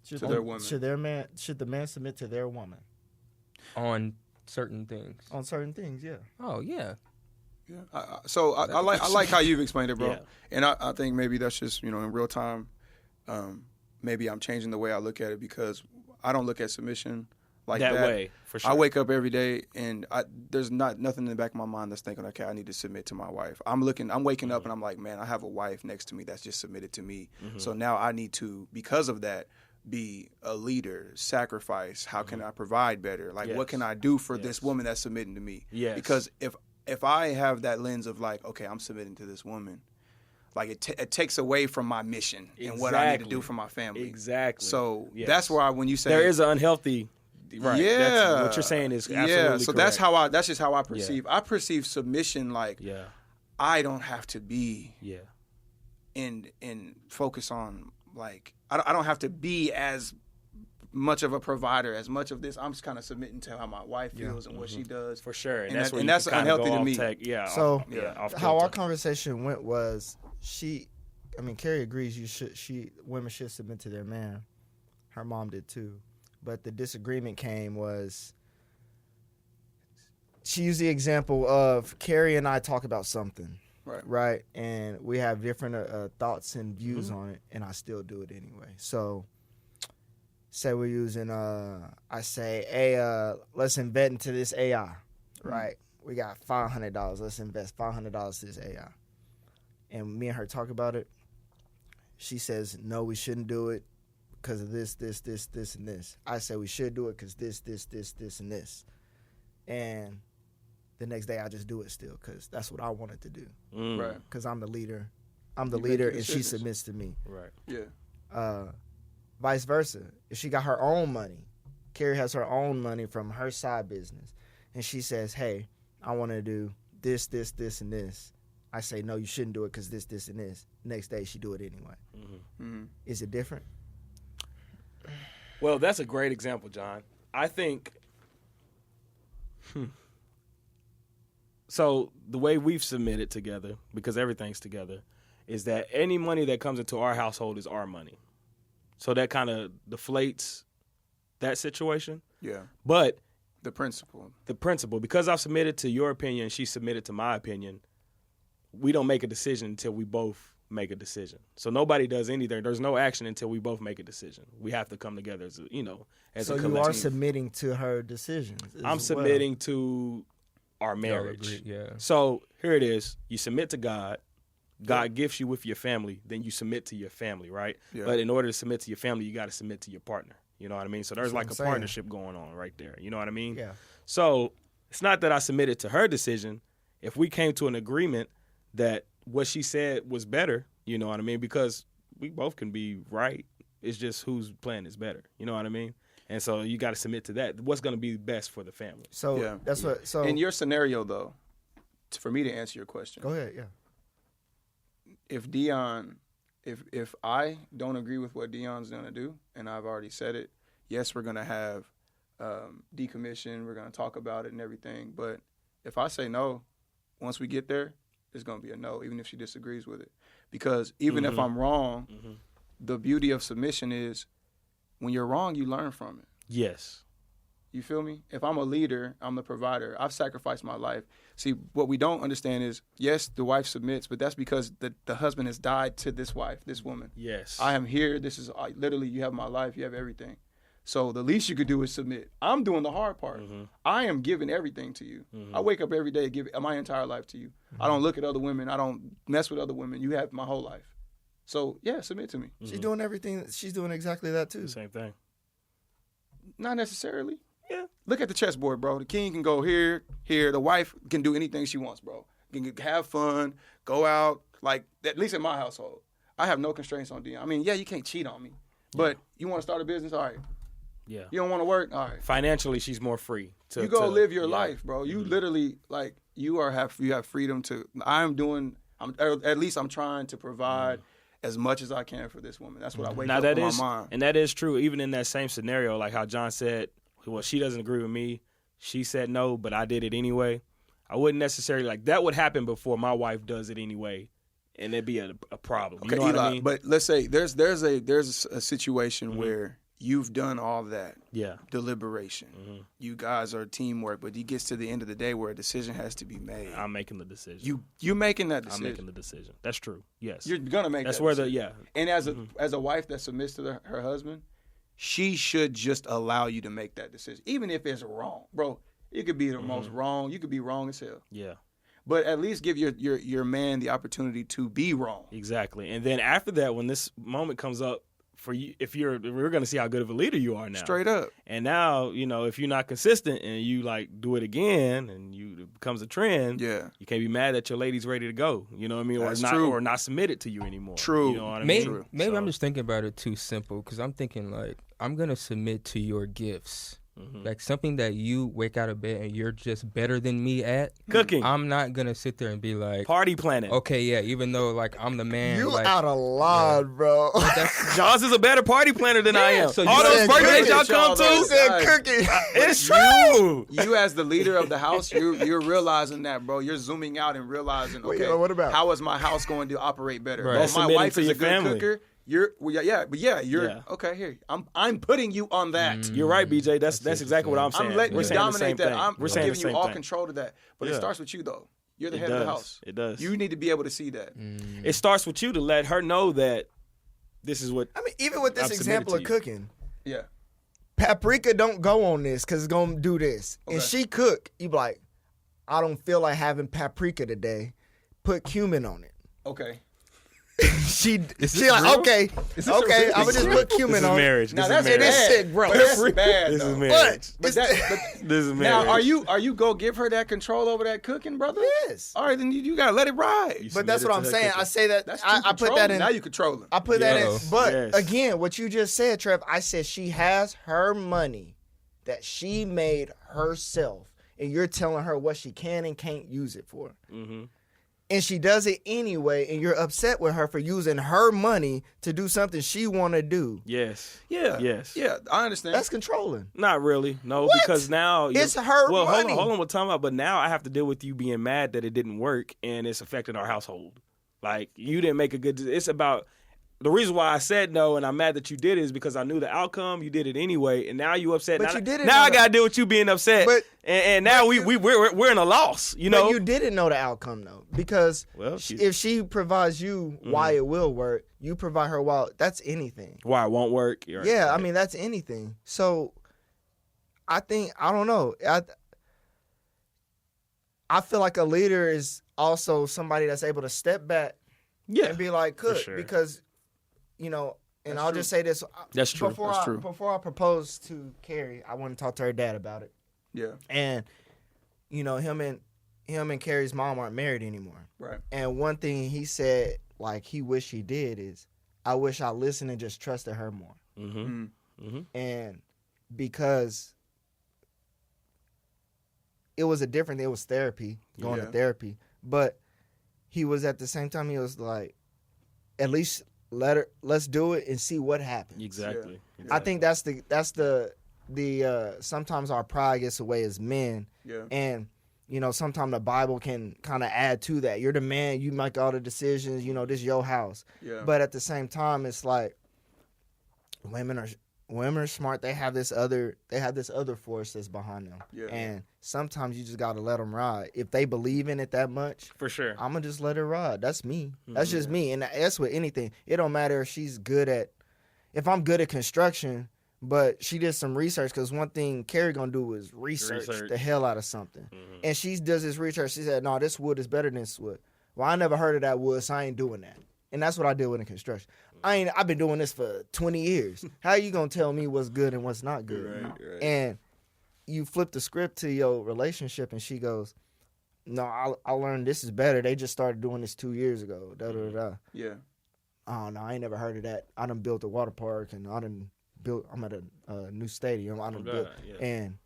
Should to their women. Should the man submit to their woman on certain things? on certain things? Yeah. Oh yeah. Yeah. I like how you've explained it, bro. Yeah. And I think maybe that's just, in real time, maybe I'm changing the way I look at it because I don't look at submission like that. way, for sure. I wake up every day and there's nothing in the back of my mind that's thinking, okay, I need to submit to my wife. I'm waking up and I'm like, man, I have a wife next to me that's just submitted to me. So now I need to, because of that, be a leader, sacrifice. How can I provide better? Like, what can I do for this woman that's submitting to me? Yes. Because if I have that lens of like, okay, I'm submitting to this woman, like it takes away from my mission and what I need to do for my family. Exactly. So that's why when you say there is an unhealthy, right? Yeah, That's, what you're saying is absolutely So correct. that's just how I perceive. I perceive submission like I don't have to be and focus on like I don't have to be as much of a provider, as much of this. I'm just kind of submitting to how my wife feels and what she does. For sure. And that's unhealthy to me. So off how our kilter. conversation went was Carrie agrees women should submit to their man. Her mom did too. But the disagreement came was she used the example of Carrie and I talk about something. Right. And we have different thoughts and views on it, and I still do it anyway. So say we're using, I say, hey, let's invest into this AI, right? We got $500. Let's invest $500 to this AI. And me and her talk about it. She says, no, we shouldn't do it because of this, and this. I say we should do it because this, and this. And the next day I just do it still because that's what I wanted to do. Right. Because I'm the leader. I'm the leader, and she decisions. submits to me. Right. Yeah. Vice versa. If she got her own money, Carrie has her own money from her side business, and she says, hey, I want to do this, and this. I say, no, you shouldn't do it because this, and this. Next day, she do it anyway. Is it different? Well, that's a great example, John. I think so the way we've submitted together, because everything's together, is that any money that comes into our household is our money. So that kind of deflates that situation. Yeah. But The principle, because I've submitted to your opinion, she submitted to my opinion, we don't make a decision until we both make a decision. So nobody does anything. There's no action until we both make a decision. We have to come together as a collective. So you are submitting to her decisions. I'm submitting to our marriage. Yeah. So here it is. You submit to God. God gifts you with your family. Then you submit to your family, right? Yeah. But in order to submit to your family, you got to submit to your partner. You know what I mean? So there's That's what like I'm a saying. partnership going on right there. You know what I mean? Yeah. So it's not that I submitted to her decision. If we came to an agreement that what she said was better, you know what I mean? Because we both can be right. It's just whose plan is better. You know what I mean? And so you got to submit to that. What's going to be best for the family? So that's what. So in your scenario, though, for me to answer your question, go ahead. Yeah. if Dion, if I don't agree with what Dion's going to do, and I've already said it, yes, we're going to have decommission. We're going to talk about it and everything. But if I say no, once we get there, it's going to be a no, even if she disagrees with it. Because even if I'm wrong, the beauty of submission is when you're wrong, you learn from it. Yes. You feel me? If I'm a leader, I'm the provider. I've sacrificed my life. See, what we don't understand is, yes, the wife submits, but that's because the husband has died to this wife, this woman. Yes. I am here. This is literally, you have my life. You have everything. So the least you could do is submit. I'm doing the hard part. I am giving everything to you. I wake up every day, give my entire life to you. I don't look at other women. I don't mess with other women. You have my whole life. So, yeah, submit to me. She's doing everything. She's doing exactly that too. Same thing. Not necessarily. Yeah. Look at the chessboard, bro. The king can go here, here. The wife can do anything she wants, bro. Can have fun, go out. Like, at least in my household, I have no constraints on Dion. I mean, yeah, you can't cheat on me. But you want to start a business, all right. Yeah. You don't want to work, all right. Financially, she's more free. You go live your life, bro. You literally like you have freedom to. At least I'm trying to provide as much as I can for this woman. That's what I wake up in my mind. And that is true. Even in that same scenario, like how John said, well, she doesn't agree with me. She said no, but I did it anyway. I wouldn't necessarily like that would happen before my wife does it anyway, and it'd be a problem. Okay, you know Eli, what I mean? but let's say there's a situation where you've done all that deliberation. You guys are teamwork, but it gets to the end of the day where a decision has to be made. I'm making the decision. You're making that decision. I'm making the decision. That's true. Yes, you're gonna make. That's that where decision. And as a wife that submits to her husband, she should just allow you to make that decision, even if it's wrong, bro. It could be the most wrong. You could be wrong as hell. Yeah. But at least give your man the opportunity to be wrong. Exactly. And then after that, when this moment comes up for you, we're going to see how good of a leader you are now. Straight up. And now, if you're not consistent and you like do it again and it becomes a trend, you can't be mad that your lady's ready to go. You know what I mean? That's or not submitted to you anymore. True. You know what I mean? Maybe So, I'm just thinking about it too simple because I'm thinking like I'm going to submit to your gifts. Like something that you wake out of bed and you're just better than me at cooking. I'm not gonna sit there and be like party planning. Okay, yeah, even though like I'm the man. You like, out of line, bro. John's is a better party planner than I am. So all those birthdays y'all come to, You said cooking. it's true. You as the leader of the house, you're realizing that, bro. You're zooming out and realizing, okay, what about? How is my house going to operate better? Right. Bro, my wife is a good family. cooker. You're okay. Here, I'm putting you on that. You're right, BJ. That's exactly what I'm saying. I'm letting We're you saying the dominate same that. thing. We're saying giving the you same all thing. control to that. But it starts with you, though. You're the head of the house. It does. You need to be able to see that. It starts with you to let her know that this is what. I mean, even with this I've example submitted of to you. cooking, Yeah. paprika don't go on this because it's gonna do this. Okay. And she cook, you be like, I don't feel like having paprika today. Put cumin on it. Okay. She real? like, okay, I'm gonna just put cumin This is on marriage. Now This that's is marriage. sick, bro. But that's bad. This though. is marriage. But This is marriage. now, are you go give her that control over that cooking, brother? Yes. All right, then you gotta let it ride. But that's what I'm saying. I say that That's I put that in. Now you controlling. I put that in. Yes. But Yes. again, what you just said, Trev, I said she has her money that she made herself, and you're telling her what she can and can't use it for. Mm-hmm. And she does it anyway, and you're upset with her for using her money to do something she want to do. Yes. Yeah. Yes. Yeah, I understand. That's controlling. Not really. No, What? because now It's her Well, money. hold on. We're talking about. But now I have to deal with you being mad that it didn't work and it's affecting our household. Like you didn't make a good. It's about the reason why I said no and I'm mad that you did it is because I knew the outcome. You did it anyway, and now you upset. But now, you didn't now know I that. gotta deal with you being upset. But- and now we're in a loss. You know. But you didn't know the outcome, though, because Well, if she provides you why it will work, you provide her why. That's anything. Why it won't work? You're right. Yeah, I mean, that's anything. So I don't know. I feel like a leader is also somebody that's able to step back and be like, cook, sure. because, and I'll just say this. That's true. Before I proposed to Carrie, I went and talked to her dad about it. Yeah. And, him and Carrie's mom aren't married anymore. Right. And one thing he said, like, he wished he did is, I wish I listened and just trusted her more. Mm-hmm. Mm-hmm. And because it was a different thing, it was therapy, going to therapy. But he was at the same time, he was like, at least let's do it and see what happens. Exactly. Yeah. I think that's the sometimes our pride gets away as men. Yeah. And sometimes the Bible can kind of add to that. You're the man, you make all the decisions, this is your house. Yeah. But at the same time, it's like women are smart. They have this other force that's behind them. Yeah. And sometimes you just got to let them ride. If they believe in it that much, For sure. I'm going to just let it ride. That's me. That's just me. And that's with anything. It don't matter if I'm good at construction, but she did some research, because one thing Carrie going to do is research the hell out of something. Mm-hmm. And she does this research. She said, no, this wood is better than this wood. Well, I never heard of that wood, so I ain't doing that. And that's what I deal with in construction. I've been doing this for 20 years. How you going to tell me what's good and what's not good? Right. And you flip the script to your relationship, and she goes, no, I learned this is better. They just started doing this 2 years ago. Da, da, da. Yeah. Oh no, I ain't never heard of that. I done built a water park, and I'm at a new stadium. I done built, and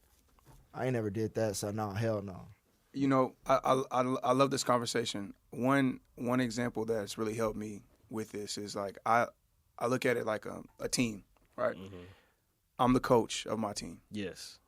I ain't never did that. So no, hell no. You know, I love this conversation. One example that's really helped me with this is like I look at it like a team, right? Mm-hmm. I'm the coach of my team. Yes.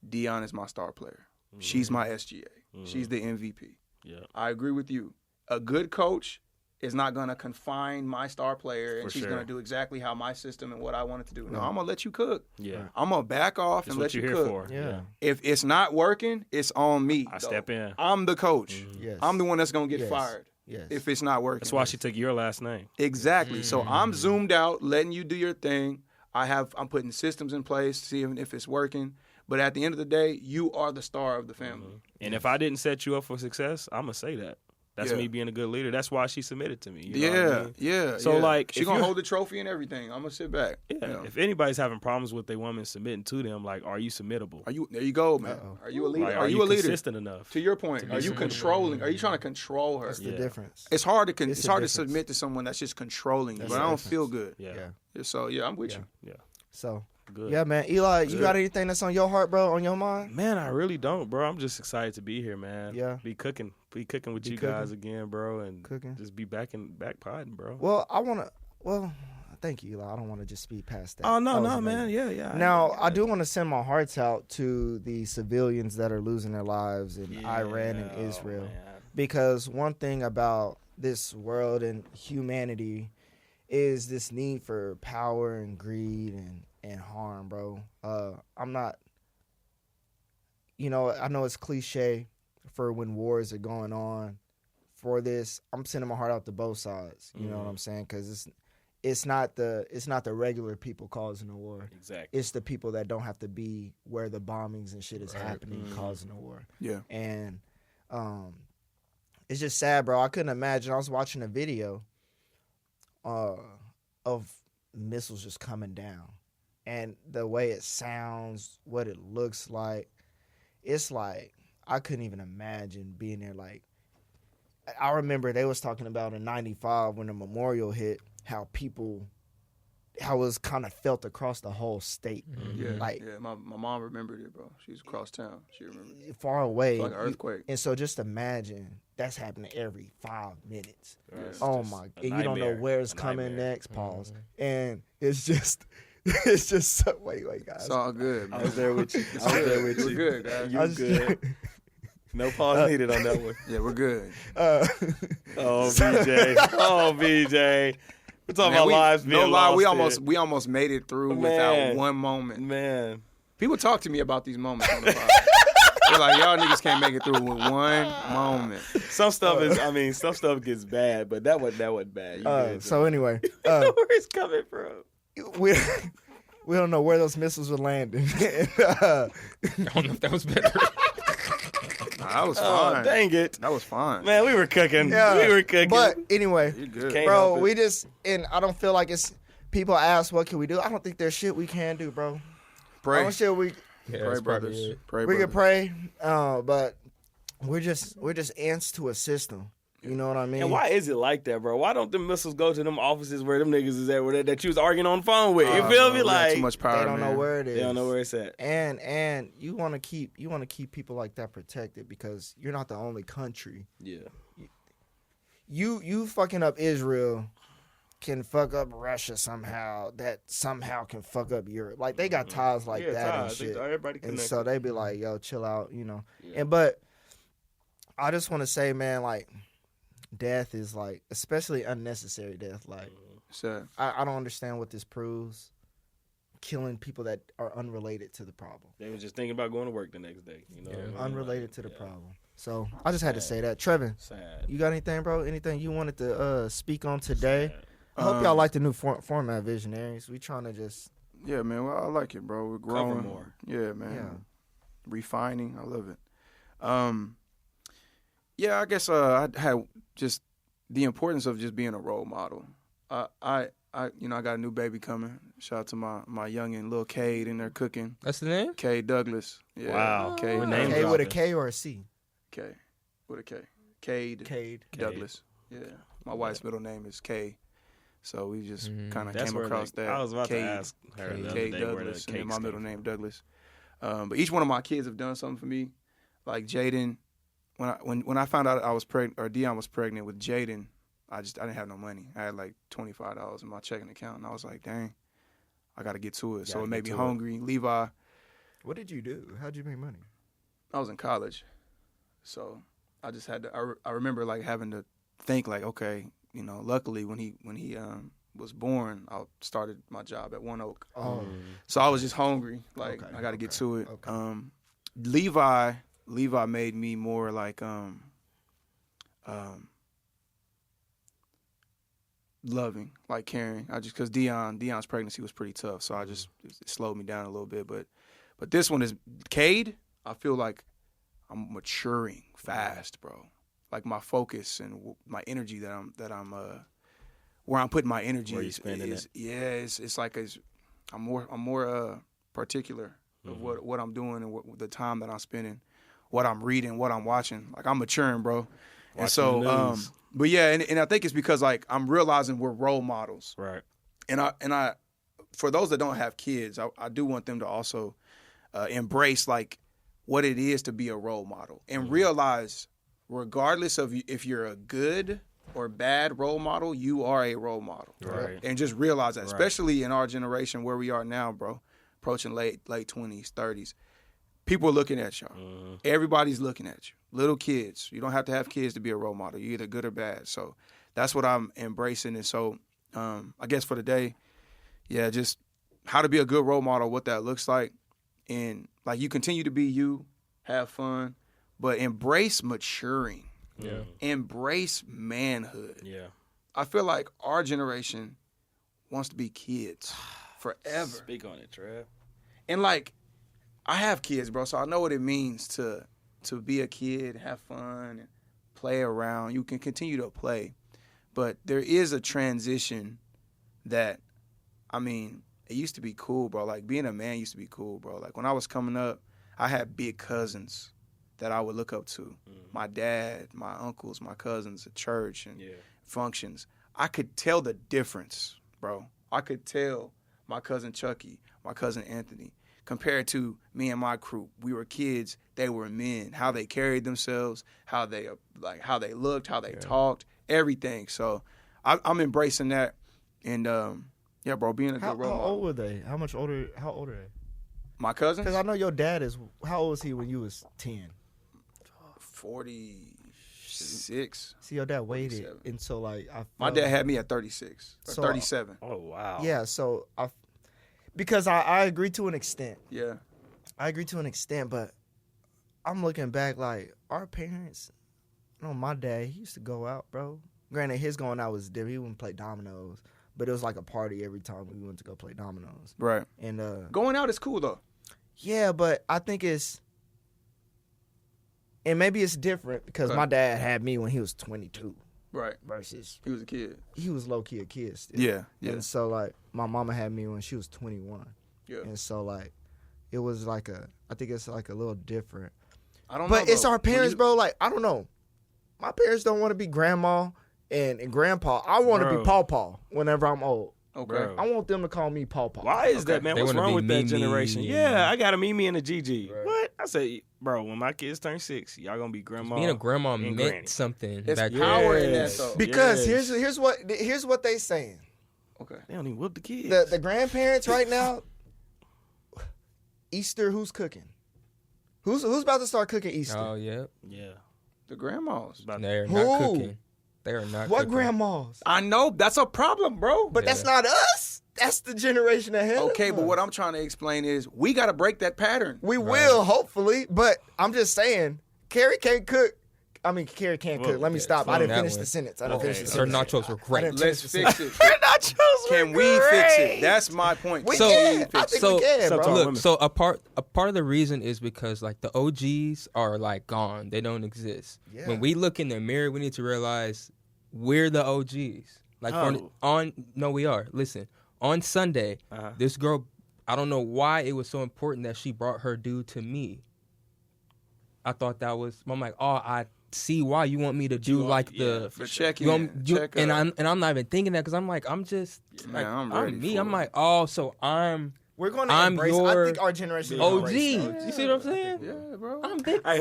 Dion is my star player. Mm-hmm. She's my SGA. Mm-hmm. She's the MVP. Yeah. I agree with you. A good coach is not going to confine my star player and she's going to do exactly how my system and what I want it to do. No, I'm going to let you cook. Yeah. I'm going to back off and let you cook. For. Yeah. If it's not working, it's on me. I step in. I'm the coach. Mm-hmm. Yes. I'm the one that's going to get fired. Yes. If it's not working. That's why she took your last name. Exactly. Mm-hmm. So I'm zoomed out, letting you do your thing. I'm putting systems in place, seeing if it's working. But at the end of the day, you are the star of the family. Mm-hmm. And if I didn't set you up for success, I'm going to say that. That's me being a good leader. That's why she submitted to me. You know what I mean? Yeah. So, like, she's going to hold the trophy and everything. I'm going to sit back. Yeah. You know? If anybody's having problems with their woman submitting to them, like, are you submittable? There you go, man. Uh-oh. Are you a leader? Like, are you a leader? Consistent enough? To your point, are you controlling? Are you trying to control her? That's the difference. It's hard to submit to someone that's just controlling you, but I don't feel good. Yeah. So, I'm with you. Yeah. So. Good. Yeah, man. Eli, you got anything that's on your heart, bro, on your mind? Man, I really don't, bro. I'm just excited to be here, man. Yeah. Be cooking with you guys again, bro, and just be back podding, bro. Well, thank you, Eli. I don't want to just speed past that. Oh, no, man. Yeah. Now, I do want to send my hearts out to the civilians that are losing their lives in Iran and Israel. Because one thing about this world and humanity is this need for power and greed and harm, bro. I'm not, I know it's cliche for when wars are going on. For this, I'm sending my heart out to both sides. You know what I'm saying? Because it's not the regular people causing the war. Exactly. It's the people that don't have to be where the bombings and shit is happening causing the war. Yeah. And it's just sad, bro. I couldn't imagine. I was watching a video of missiles just coming down. And the way it sounds, what it looks like, it's like I couldn't even imagine being there. Like, I remember they was talking about in '95 when the memorial hit, how it was kind of felt across the whole state. Mm-hmm. My mom remembered it, bro. She's across town. She remembered it. Far away. It's like an earthquake. And so just imagine that's happening every 5 minutes. Right. Oh my! And you don't know where it's coming next. Pause. And it's just. It's just so, wait, guys. It's all good, man. I was there with you. We're good, guys. You good. No pause needed on that one. Yeah, we're good. BJ. We're talking about lives being lost. We almost made it through without one moment. Man. People talk to me about these moments on the podcast. They're like, y'all niggas can't make it through with one moment. Some stuff gets bad, but that wasn't bad. So anyway. Where it's coming from. We don't know where those missiles were landing. I don't know if that was better. That was fine. Dang it. That was fine. Man, we were cooking. Yeah, we were cooking. But anyway, bro, I don't feel like it's, people ask, what can we do? I don't think there's shit we can do, bro. Pray. I don't shit we, pray, brothers. Pray, we can pray, but we're just ants to a system. You know what I mean? And why is it like that, bro? Why don't the missiles go to them offices where them niggas is at, that you was arguing on the phone with? You feel me? Like, too much power, they don't know where it is. They don't know where it's at. And you want to keep people like that protected because you're not the only country. Yeah. You fucking up Israel can fuck up Russia somehow. That somehow can fuck up Europe. Like they got ties like that and shit. Everybody connected. And so they be like, yo, chill out, Yeah. And but I just want to say, man, like. Death is like, especially unnecessary death. Like, I don't understand what this proves. Killing people that are unrelated to the problem. They were just thinking about going to work the next day. Unrelated to the problem. So I just had to say that. Trevin, you got anything, bro? Anything you wanted to speak on today? I hope y'all like the new format, Visionaries. We trying to just. Yeah, man. Well, I like it, bro. We're growing cover more. Yeah, man. Yeah. Refining. I love it. Yeah, I guess I had just the importance of just being a role model. I got a new baby coming. Shout out to my youngin', Lil Cade, in there cooking. That's the name? Cade Douglas. Yeah. Wow. Cade. K with a K or a C? K with a K. Cade Douglas. Yeah. My wife's middle name is K. So we just kind of came where across that. I was about to ask her the other Cade day Douglas, where the and my middle came name Douglas. But each one of my kids have done something for me. Like Jaden, when I found out I was pregnant, or Dion was pregnant with Jaden, I didn't have no money. I had like $25 in my checking account, and I was like, dang, I got to get to it. So it made me hungry. Levi. What did you do? How'd you make money? I was in college, so I just had to. I remember like having to think like, okay, you know. Luckily, when he was born, I started my job at One Oak. Oh, so I was just hungry. Like I got to get to it. Okay. Levi made me more like loving, like caring. Because Dion's pregnancy was pretty tough, so it slowed me down a little bit. But this one is Cade. I feel like I'm maturing fast, bro. Like my focus and my energy that I'm where I'm putting my energy where you spending it. Yeah, it's like I'm more particular of what I'm doing and what the time that I'm spending, what I'm reading, what I'm watching. Like I'm maturing, bro. And so but yeah, and I think it's because like I'm realizing we're role models. Right. And I for those that don't have kids, I do want them to also embrace like what it is to be a role model and realize regardless of if you're a good or bad role model, you are a role model. Right. And just realize that, especially in our generation where we are now, bro, approaching late 20s, 30s. People are looking at y'all. Everybody's looking at you. Little kids. You don't have to have kids to be a role model. You're either good or bad. So that's what I'm embracing. And so I guess for today, yeah, just how to be a good role model, what that looks like. And like you continue to be you, have fun, but embrace maturing. Yeah. Embrace manhood. Yeah. I feel like our generation wants to be kids forever. Speak on it, Trev. And like, I have kids, bro, so I know what it means to be a kid, have fun, and play around. You can continue to play, but there is a transition that, I mean, it used to be cool, bro. Like, being a man used to be cool, bro. Like, when I was coming up, I had big cousins that I would look up to. My dad, my uncles, my cousins at church and functions. I could tell the difference, bro. I could tell my cousin Chucky, my cousin Anthony, compared to me and my crew. We were kids, they were men. How they carried themselves, how they looked, how they talked, everything. So I'm embracing that. And yeah, bro, being a good role model. How old were they? How old are they? My cousins? Because I know your dad is. How old was he when you was 10? 46. See, your dad waited, 47. and so like My dad had me at 36 or So, 37. Oh, wow. Yeah, so because I agree to an extent. Yeah. I agree to an extent, but I'm looking back like our parents. You know, my dad, he used to go out, bro. Granted, his going out was different. He wouldn't play dominoes, but it was like a party every time we went to go play dominoes. Right. And Going out is cool though. yeah, but I think and maybe it's different because my dad had me when he was 22. Right. Versus He was a kid. he was low key a kid still. Yeah. Yeah. And so like my mama had me when she was 21. Yeah. And so like it was like I think it's like a little different. I don't know. But it's bro. our parents, When bro. Like I don't know. My parents don't want to be grandma and grandpa. I want to be pawpaw whenever I'm old. Okay. Bro. I want them to call me pawpaw. Why is that, man? They What's wanna wrong be with that Mimi. generation? Yeah, I got a Mimi and a Gigi. Right. What? I say, bro, when my kids turn 6, y'all gonna be grandma. Being a grandma and meant granny. something. It's back power in that Yes. though. Because Yes. here's what they saying. Okay. They don't even whoop the kids. The grandparents right now. Easter, who's cooking? Who's about to start cooking Easter? Oh yeah, yeah. The grandmas. they're Who? not cooking. They are not. What cooking. grandmas? I know that's a problem, bro. But that's not us. That's the generation ahead. Okay, of but us. what I'm trying to explain is we got to break that pattern. We will, hopefully, but I'm just saying, Carrie can't cook. I mean, Carrie can't cook. Let me stop. I slow didn't that finish one. the sentence. I didn't finish the Her sentence. nachos were great. Let's fix it. Nachos Can we fix it? That's my point. We So- can. I think so- we can, so bro. talk- Look, women. so a part of the reason is because like the OGs are like gone. They don't exist. Yeah. When we look in the mirror, we need to realize we're the OGs. Like Oh. we are. Listen, on Sunday, this girl, I don't know why it was so important that she brought her dude to me. I thought that was. I'm like, see why you want me to do like the check you in. want, and I'm not even thinking that because I'm like I'm just like I'm ready I'm me. for I'm it. like so We're going to I'm embrace. your I think our generation OG. embrace You see what I'm saying? Yeah, bro. I'm big. Hey,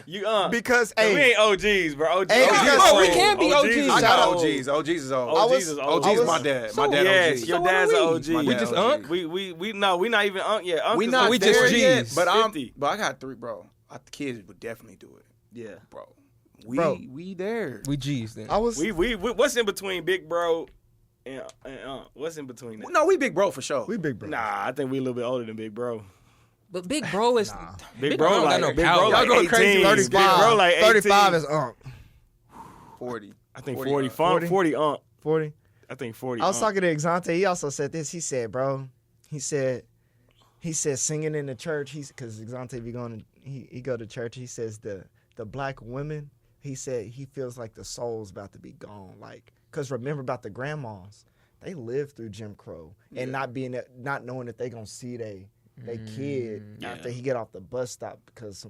you because we ain't OGs, bro. OGs. Hey, because- we can't be OGs. I got Shout out. OGs. OGs is old. OGs is old. OGs is my dad. My dad Yes, OG. your So what dad's are an we? OG. My We dad just OG. We not even Unk yet. Unk We is not we there just yet, Gs. but 50. I got 3, bro. The kids would definitely do it, Yeah. bro. We there. We G's then. I was. We what's in between Big Bro and what's in between that? No, we big bro for sure. We big bro. Nah, I think we a little bit older than Big Bro. But Big Bro is Big Bro don't like got no Big power. Bro like Y'all going crazy. 18. 35. Big Bro like 18. 35 is 40. I think 40, 40. 40 Unk. 40. I think 40. I was talking to Exante. He also said this. He said, bro, he said singing in the church. Because Exante be going, he go to church. He says the black women. He said he feels like the soul's about to be gone. Like, because remember about the grandmas, they lived through Jim Crow and not knowing that they gonna see they kid after he get off the bus stop because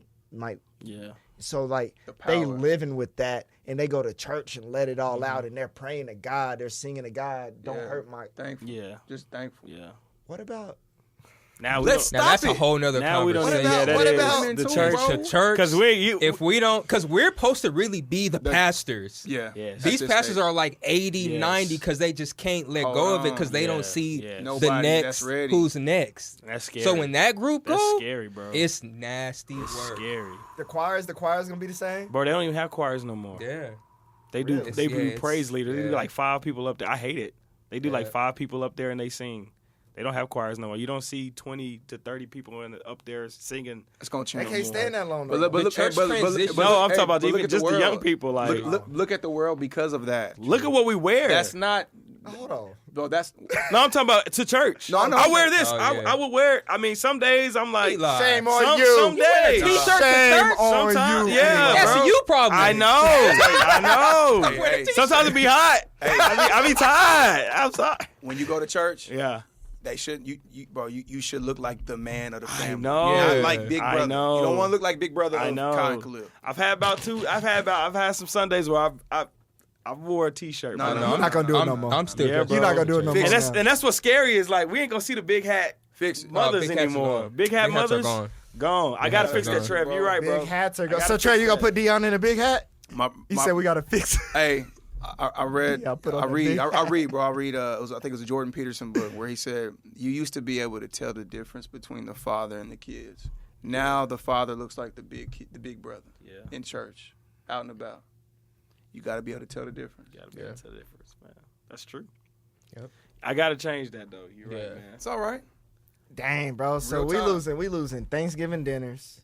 So like they living with that and they go to church and let it all out and they're praying to God. They're singing to God. Don't hurt my. Thankful. Yeah. Just thankful. Yeah. What about? Now Let's stop that's it. a whole nother Now we don't. conversation. Yeah, that what is about the too, church? bro? The church. Because if we don't, because we're supposed to really be the pastors. Yeah. Yes. These That's pastors just are like 80, Yes. 90 because they just can't let go of it because they Yeah. don't see Yeah. the Nobody next that's ready. who's next. That's scary. So when that group that's goes, scary, bro. it's nasty work. Scary, The choir's gonna be the same. bro. They don't even have choirs no more. Yeah. They do. Really? They do Yeah, praise leaders. They do yeah. like 5 people up there. I hate it. They do like 5 people up there and they sing. They don't have choirs no more. You don't see 20 to 30 people up there singing. It's gonna They change. can't stand that long. But look, The church transition- No, I'm talking about but look even at the just the young world. people. Like, Look at the world because of that. look at what we wear. That's not. Hold on. Bro, that's. No, I'm talking about to church. No, I know. I wear this. Oh, I, yeah. I would wear. I mean, some days I'm like, Eli. Shame on some, you. some days. T-shirt to Shame church? on Sometimes, you. yeah, That's bro. a you problem. I know. I know. Hey, Sometimes it be hot. I be tired. I'm sorry. when you go to church, Yeah. they should you should look like the man of the family. know. Not Yeah. like Big I Brother. know. You don't want to look like Big Brother I of know. Con Khalil. I've had some Sundays where I wore a t-shirt. No, bro. no, You're not gonna do it no more. I'm still. Yeah, bro. You're not gonna do it no more. And that's what's scary is like we ain't gonna see the big hat Fix it. mothers big hats are anymore. gone. Big hat Big hats are mothers gone. I gotta hats fix are that, gone. Trev. You're right, bro. Big hats are I go. gotta So fix Trey, you gonna that. put Dion in a big hat? He said we gotta fix it. Hey, I read. Yeah, put on I that read. big I read, bro. I read. I think it was a Jordan Peterson book where he said you used to be able to tell the difference between the father and the kids. Now the father looks like the big brother in church, out and about. You got to be able to tell the difference. Gotta be able to tell the difference, man. That's true. Yep. I gotta change that though. You're right, man. It's all right. Dang, bro. So Real time. we losing Thanksgiving dinners.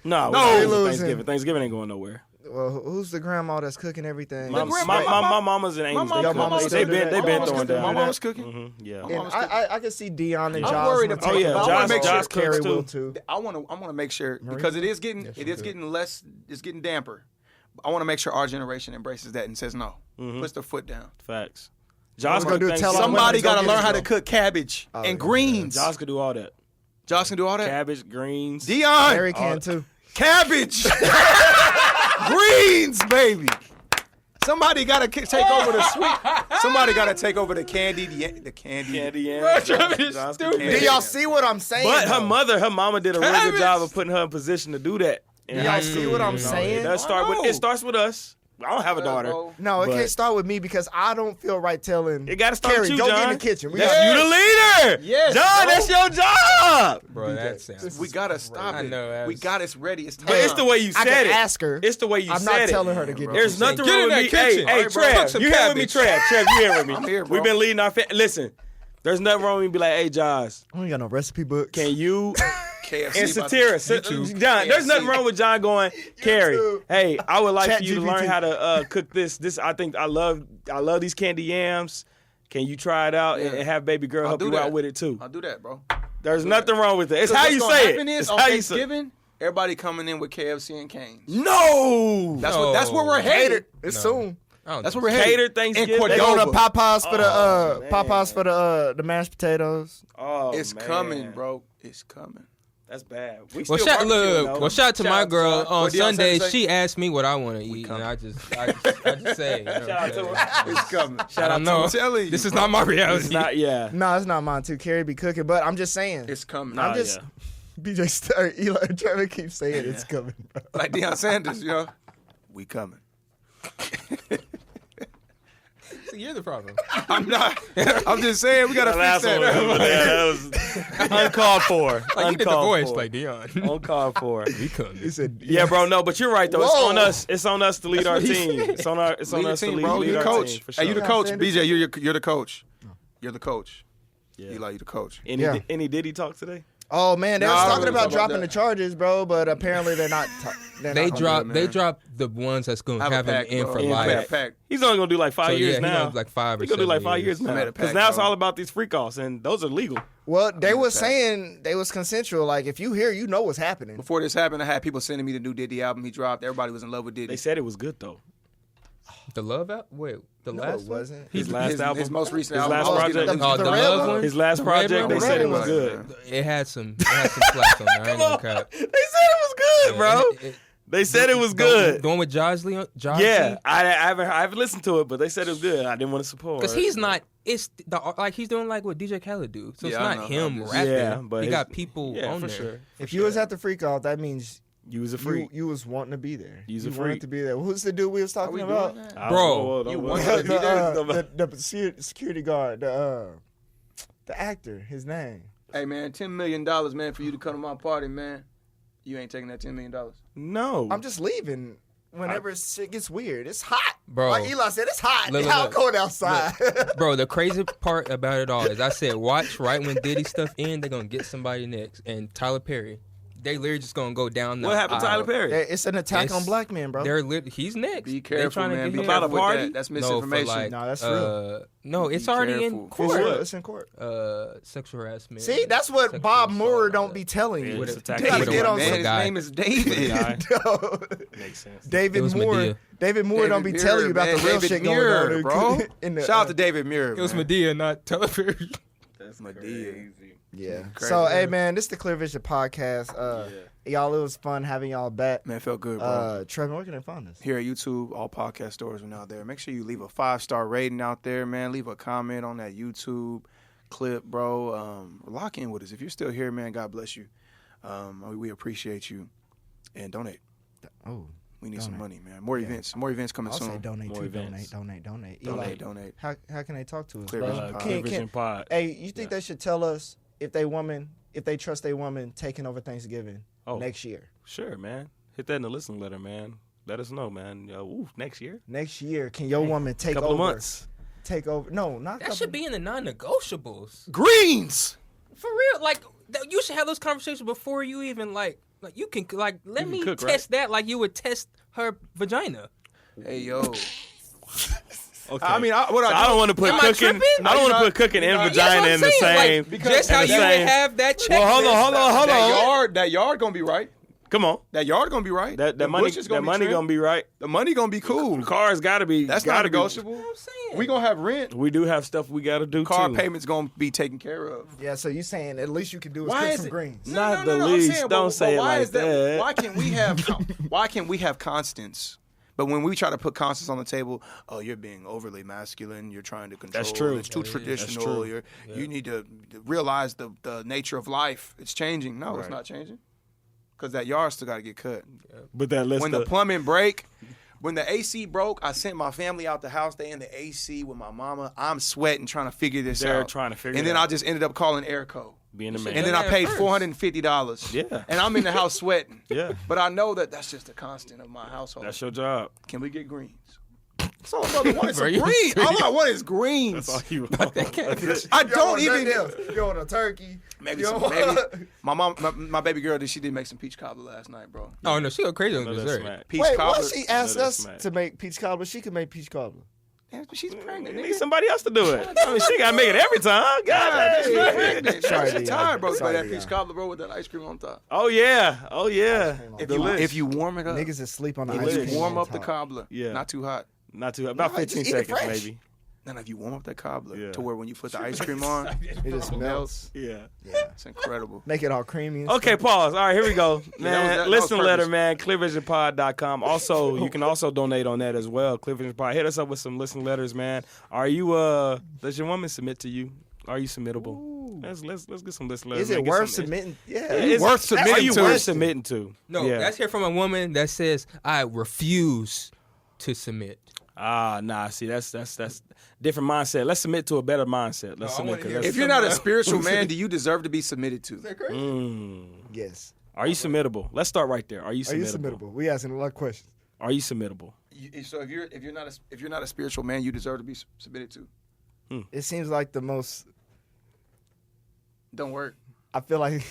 No, we we losing. Thanksgiving. Thanksgiving ain't going nowhere. Well, who's the grandma that's cooking everything? My mama's and Amy's. Your mama's They still been do that? throwing My down. mama's cooking. Mm-hmm. Yeah. And I can see Dion and I'm Josh. worried will about- take Oh, yeah, it, but I Josh- wanna make Josh sure Carrie cooks, will too. too. I want to make sure Marie? because it is getting Yes, it you is do. getting less. It's getting damper. I want to make sure our generation embraces that and says no. Puts their foot down. Facts. was Josh gonna do could tell Thanksgiving. our Somebody women, go got to get learn it, how though. to cook cabbage Oh, and yeah. greens. Josh could do all that. Josh can do all that. Cabbage, greens. Dion, Carrie can too. cabbage, greens, baby. Somebody got to take over the sweet. Somebody got to take over the candy. The candy. Candy yams. Bro, Travis is Josh stupid. could- Do y'all see what I'm saying? But her though? mama did a really good job of putting her in position to do that. Do y'all see what I'm saying? It starts with us. I don't have a daughter. No, it But- can't start with me because I don't feel right telling. It got to start Carrie, with you, go John. get in the kitchen. We That's got- you the leader. Yes, John, bro. that's your job. Bro, that sounds. We gotta stop I it. know, that's- We got it's ready. It's time. But it's the way you I said can it. ask her. It's the way you I'm said not it. telling her to get. There's in the nothing Get wrong in with that me. kitchen. Hey, All right, bro. Cook Trev, some you here with me, cabbage. Trev, you here with me. I'm here, bro. We've been leading our listen, there's nothing wrong with me be like, hey, Josh, I ain't got no recipe books. can you KFC. and about Satira, to- John, there's nothing KFC. wrong with John going, Carrie, hey, I would like for you to learn ChatGPT. how to cook this. I think I love these candy yams. Can you try it out and have baby girl I'll help do you that. out with it too? I'll do that, bro. There's nothing wrong with it. It's how What's you gonna say happen it. is It's on how you say it. Thanksgiving, everybody coming in with KFC and canes. No. That's where we're headed. It's soon. That's where we're headed. Catered Thanksgiving. And They go to Cordova. Popeyes for Oh, the Popeyes for the mashed potatoes. Oh, It's man. coming, bro. It's coming. That's bad. Well, shout out to my girl on Sundays. She asked me what I want to eat, and I just say, shout out to her. It's coming. Shout out to her. This is not my reality. It's not. Yeah. No, it's not mine too. Carrie be cooking, but I'm just saying. It's coming. I'm just. BJ Star, Eli, Trevor keeps saying it's coming, bro. Like Deion Sanders, we coming. You're the problem. I'm not. I'm just saying we gotta fix that. That was uncalled for. Like you did the voice, like Deion. Uncalled for. We come. He said, Yeah, bro. No, but you're right though. It's on us. It's on us to lead our team. It's on us to lead bro. You're our the coach. team. For sure. Hey, you the coach. BJ, you're the coach. You're the coach. Yeah. Eli, you the coach. Any Diddy talk today? oh man, they No, was I talking really about talk about dropping that. the charges, bro. But apparently they're not. They drop. dropped the ones that's going to have him in for life. He's only gonna do like 5 years he now. knows like 5 or He's gonna do 7 like 5 years years. now. I'm at a Because pack, now it's bro. all about these freak offs, and those are legal. Well, they was saying they was consensual. Like if you hear, you know what's happening. Before this happened, I had people sending me the new Diddy album he dropped. Everybody was in love with Diddy. They said it was good though. The Love Out? Wait, the No, last it one? wasn't. His last album, his most recent his album. last I was project, getting Oh, The the red Love one? one? his last The project. red They one? said it The was red good. It had some flats on there. I ain't gonna cap. They said it was good, bro. They said it was good. The one with Josley? Yeah, I haven't listened to it, but they said it was good. I didn't want to support. Because he's not. It's like he's doing like what DJ Khaled do. So Yeah, I it's not know. him Yeah, rapping. but he his- got people yeah, on for there. sure. If you was at the freak off, that means You was a freak. you was wanting to be there. You's a you wanted freak. to be there. Who's the dude we was talking about? Bro, You wanted to be there. The security guard, the actor, his name. Hey man, $10 million, man, for you to come to my party, man. You ain't taking that $10 million. No, I'm just leaving. Whenever shit gets weird, it's hot, Bro. Like Eli said, it's hot. Look, How look. cold outside? Bro, the crazy part about it all is I said, watch right when Diddy stuff in, they're gonna get somebody next, and Tyler Perry. They literally just gonna go down the what happened to aisle. Tyler Perry? It's an attack It's- on black men, bro. He's next. Be They careful, trying to man. get Be him. careful About a with party? that. That's No, misinformation. for like, No, that's real. no, it's Be already careful. in It's court. real. It's in court. Sexual harassment. See, that's what sexual Bob assault, Moore all don't that. be telling you. It's You attacking gotta with a get on man. Man, some his guy. name is David. Makes sense. David It was Moore. Medea. David Moore don't be David telling you about Muir, the real man. shit David going on, Muir, bro. in the, Shout out to David Muir. It was man. Medea, not Tyler Perry. That's Medea. Yeah. Crazy. So, hey, man, this is the Clear Vision podcast. Y'all, it was fun having y'all back. Man, it felt good, bro. Trevor, where can they find us? Here at YouTube, all podcast stores are now there. Make sure you leave a 5-star rating out there, man. Leave a comment on that YouTube clip, bro. Lock in with us. If you're still here, man, God bless you. We appreciate you. And donate. Oh, We need Donate. some money, man. More events. More events coming I'll soon. say donate More too. events. Donate. Donate. How can they talk to us? Clear bro? Vision Pod. Clear Vision Pod. Hey, you think they should tell us if they trust a woman taking over Thanksgiving next year? Sure, man. Hit that in the listening letter, man. Let us know, man. Next year. Next year, can your woman take Couple over? of months. Take over? No, not That should be in the non-negotiables. Greens! For real, like you should have those conversations before you even like you can like let can me cook, test that like you would test her vagina. Hey, yo. Okay. I mean, I don't want to put Am I cooking. tripping? I don't want to put cooking and vagina in the same. Like, just how in the you would same- have that check. Well, hold on. That yard gonna be right. Come on. That yard gonna be right. That The money. bush is That money trimmed. gonna be right. The money gonna be cool. The car's gotta be. That's gotta not negotiable. I'm saying. We gonna have rent. We do have stuff we gotta do. Car too. payments gonna be taken care of. Yeah, so you saying at least you can do is Why cook is some it- greens. Not the I'm least. saying, Don't but say it why like is that. that. Why can't we have constants? But when we try to put constants on the table, oh, you're being overly masculine. You're trying to control. That's true. It's too That's traditional. true. You need to realize the nature of life. It's changing. No, it's Right. not changing. Because that yard still got to get cut. But that list. When the plumbing break, when the AC broke, I sent my family out the house. They in the AC with my mama. I'm sweating trying to figure this They're out. trying to figure and it then out. I just ended up calling Airco. being a man. And then I Yeah, paid first. $450. Yeah. And I'm in the house sweating. Yeah. But I know that that's just a constant of my household. That's your job. Can we get greens? That's all my brother wanted, some Bro, you greens. serious? All I want is greens. That's all you I don't even. You want a turkey? Maybe You some. want- Maybe my mom, my baby girl, she did make some peach cobbler last night, bro. Oh no, she go crazy on No, that's dessert. smack. Peach Wait, cobbler. why she asked No, that's us smack. to make peach cobbler? She can make peach cobbler. Yeah, but she's pregnant. You nigga. need somebody else to do it. I mean, she gotta make it every time. God, She's damn. pregnant. Sorry, She's Dion. tired, bro. Sorry, But that Dion. peach cobbler, bro, with that ice cream on top. Oh yeah. Oh yeah. If you warm it up, Niggas is sleep on the if ice you cream. warm on up the top. cobbler, Yeah. not too hot. Not too about No, just 15 eat it seconds fresh. maybe. And if you warm up that cobbler to where when you put the ice cream on, It just melts. Yeah. it's incredible. Make it all creamy. And Okay, stuff. pause. All right, here we go. Yeah, Man, that was listen letter, purpose. man, clearvisionpod.com. Also, you can also donate on that as well. Clear Vision Pod. Hit us up with some listen letters, man. Are you does your woman submit to you? Are you submittable? Let's get some listen letters. Is man. it Get worth some- submitting? Yeah. It's worth submitting Are you to. worth submitting to? No, Yeah. let's hear from a woman that says, I refuse to submit. Nah. See, that's different mindset. Let's submit to a better mindset. Let's submit. 'Cause If you're not a spiritual man, do you deserve to be submitted to? Yes. Are you submittable? Let's start right there. Are you Are you submittable? submittable? We asking a lot of questions. Are you submittable? So if you're not a spiritual man, you deserve to be submitted to. It seems like the most. Don't work. I feel like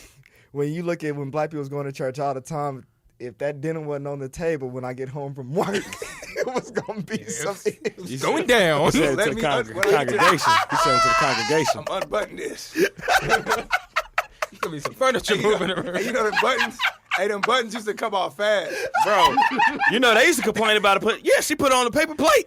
when you look at when black people's going to church all the time, if that dinner wasn't on the table when I get home from work, it was gonna be something. It's going down. He said it to Let the me congregation. He said it to the congregation. Unbutton this. There's gonna be some furniture moving around. Hey, you know them buttons? Hey, them buttons used to come off fast. Bro, you know, they used to complain about it. She put it on the paper plate.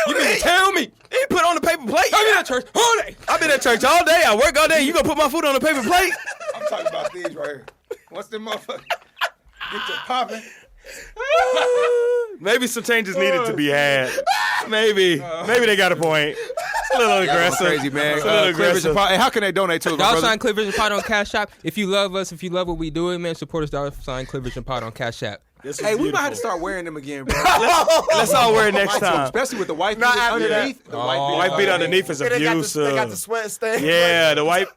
You mean to tell me? He put it on the paper plate? I've been at church all day. I've been at church all day. I work all day. You gonna put my food on the paper plate? I'm talking about these right here. Once them motherfuckers get to popping. Maybe some changes needed to be had. Maybe they got a point. It's a little aggressive. Crazy, man. It's a little Clear Vision aggressive. Pod. Hey, how can they donate to us, Dollar brother? sign Clear Vision Pod on Cash App. If you love us, if you love what we do, man, support us. Dollar sign Clear Vision Pod on Cash App. This is Hey, we might have to beautiful. start wearing them again, bro. Let's all wear it next time. Especially with the white Not beat after underneath. that. The white White beat underneath is They got abusive. the sweat stain. Yeah, the white.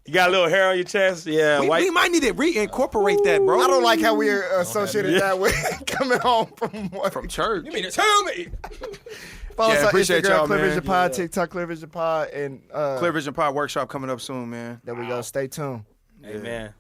You got a little hair on your chest. Yeah, We white. might need to reincorporate that, bro. I don't like how we're associated that way. Coming home from work. From church. You mean to tell me? Follow us Yeah, on appreciate Instagram, y'all, Clear man. Vision Pod, TikTok, Clear Vision Pod, and Clear Vision Pod workshop coming up soon, man. there we go. Stay tuned. Hey, man.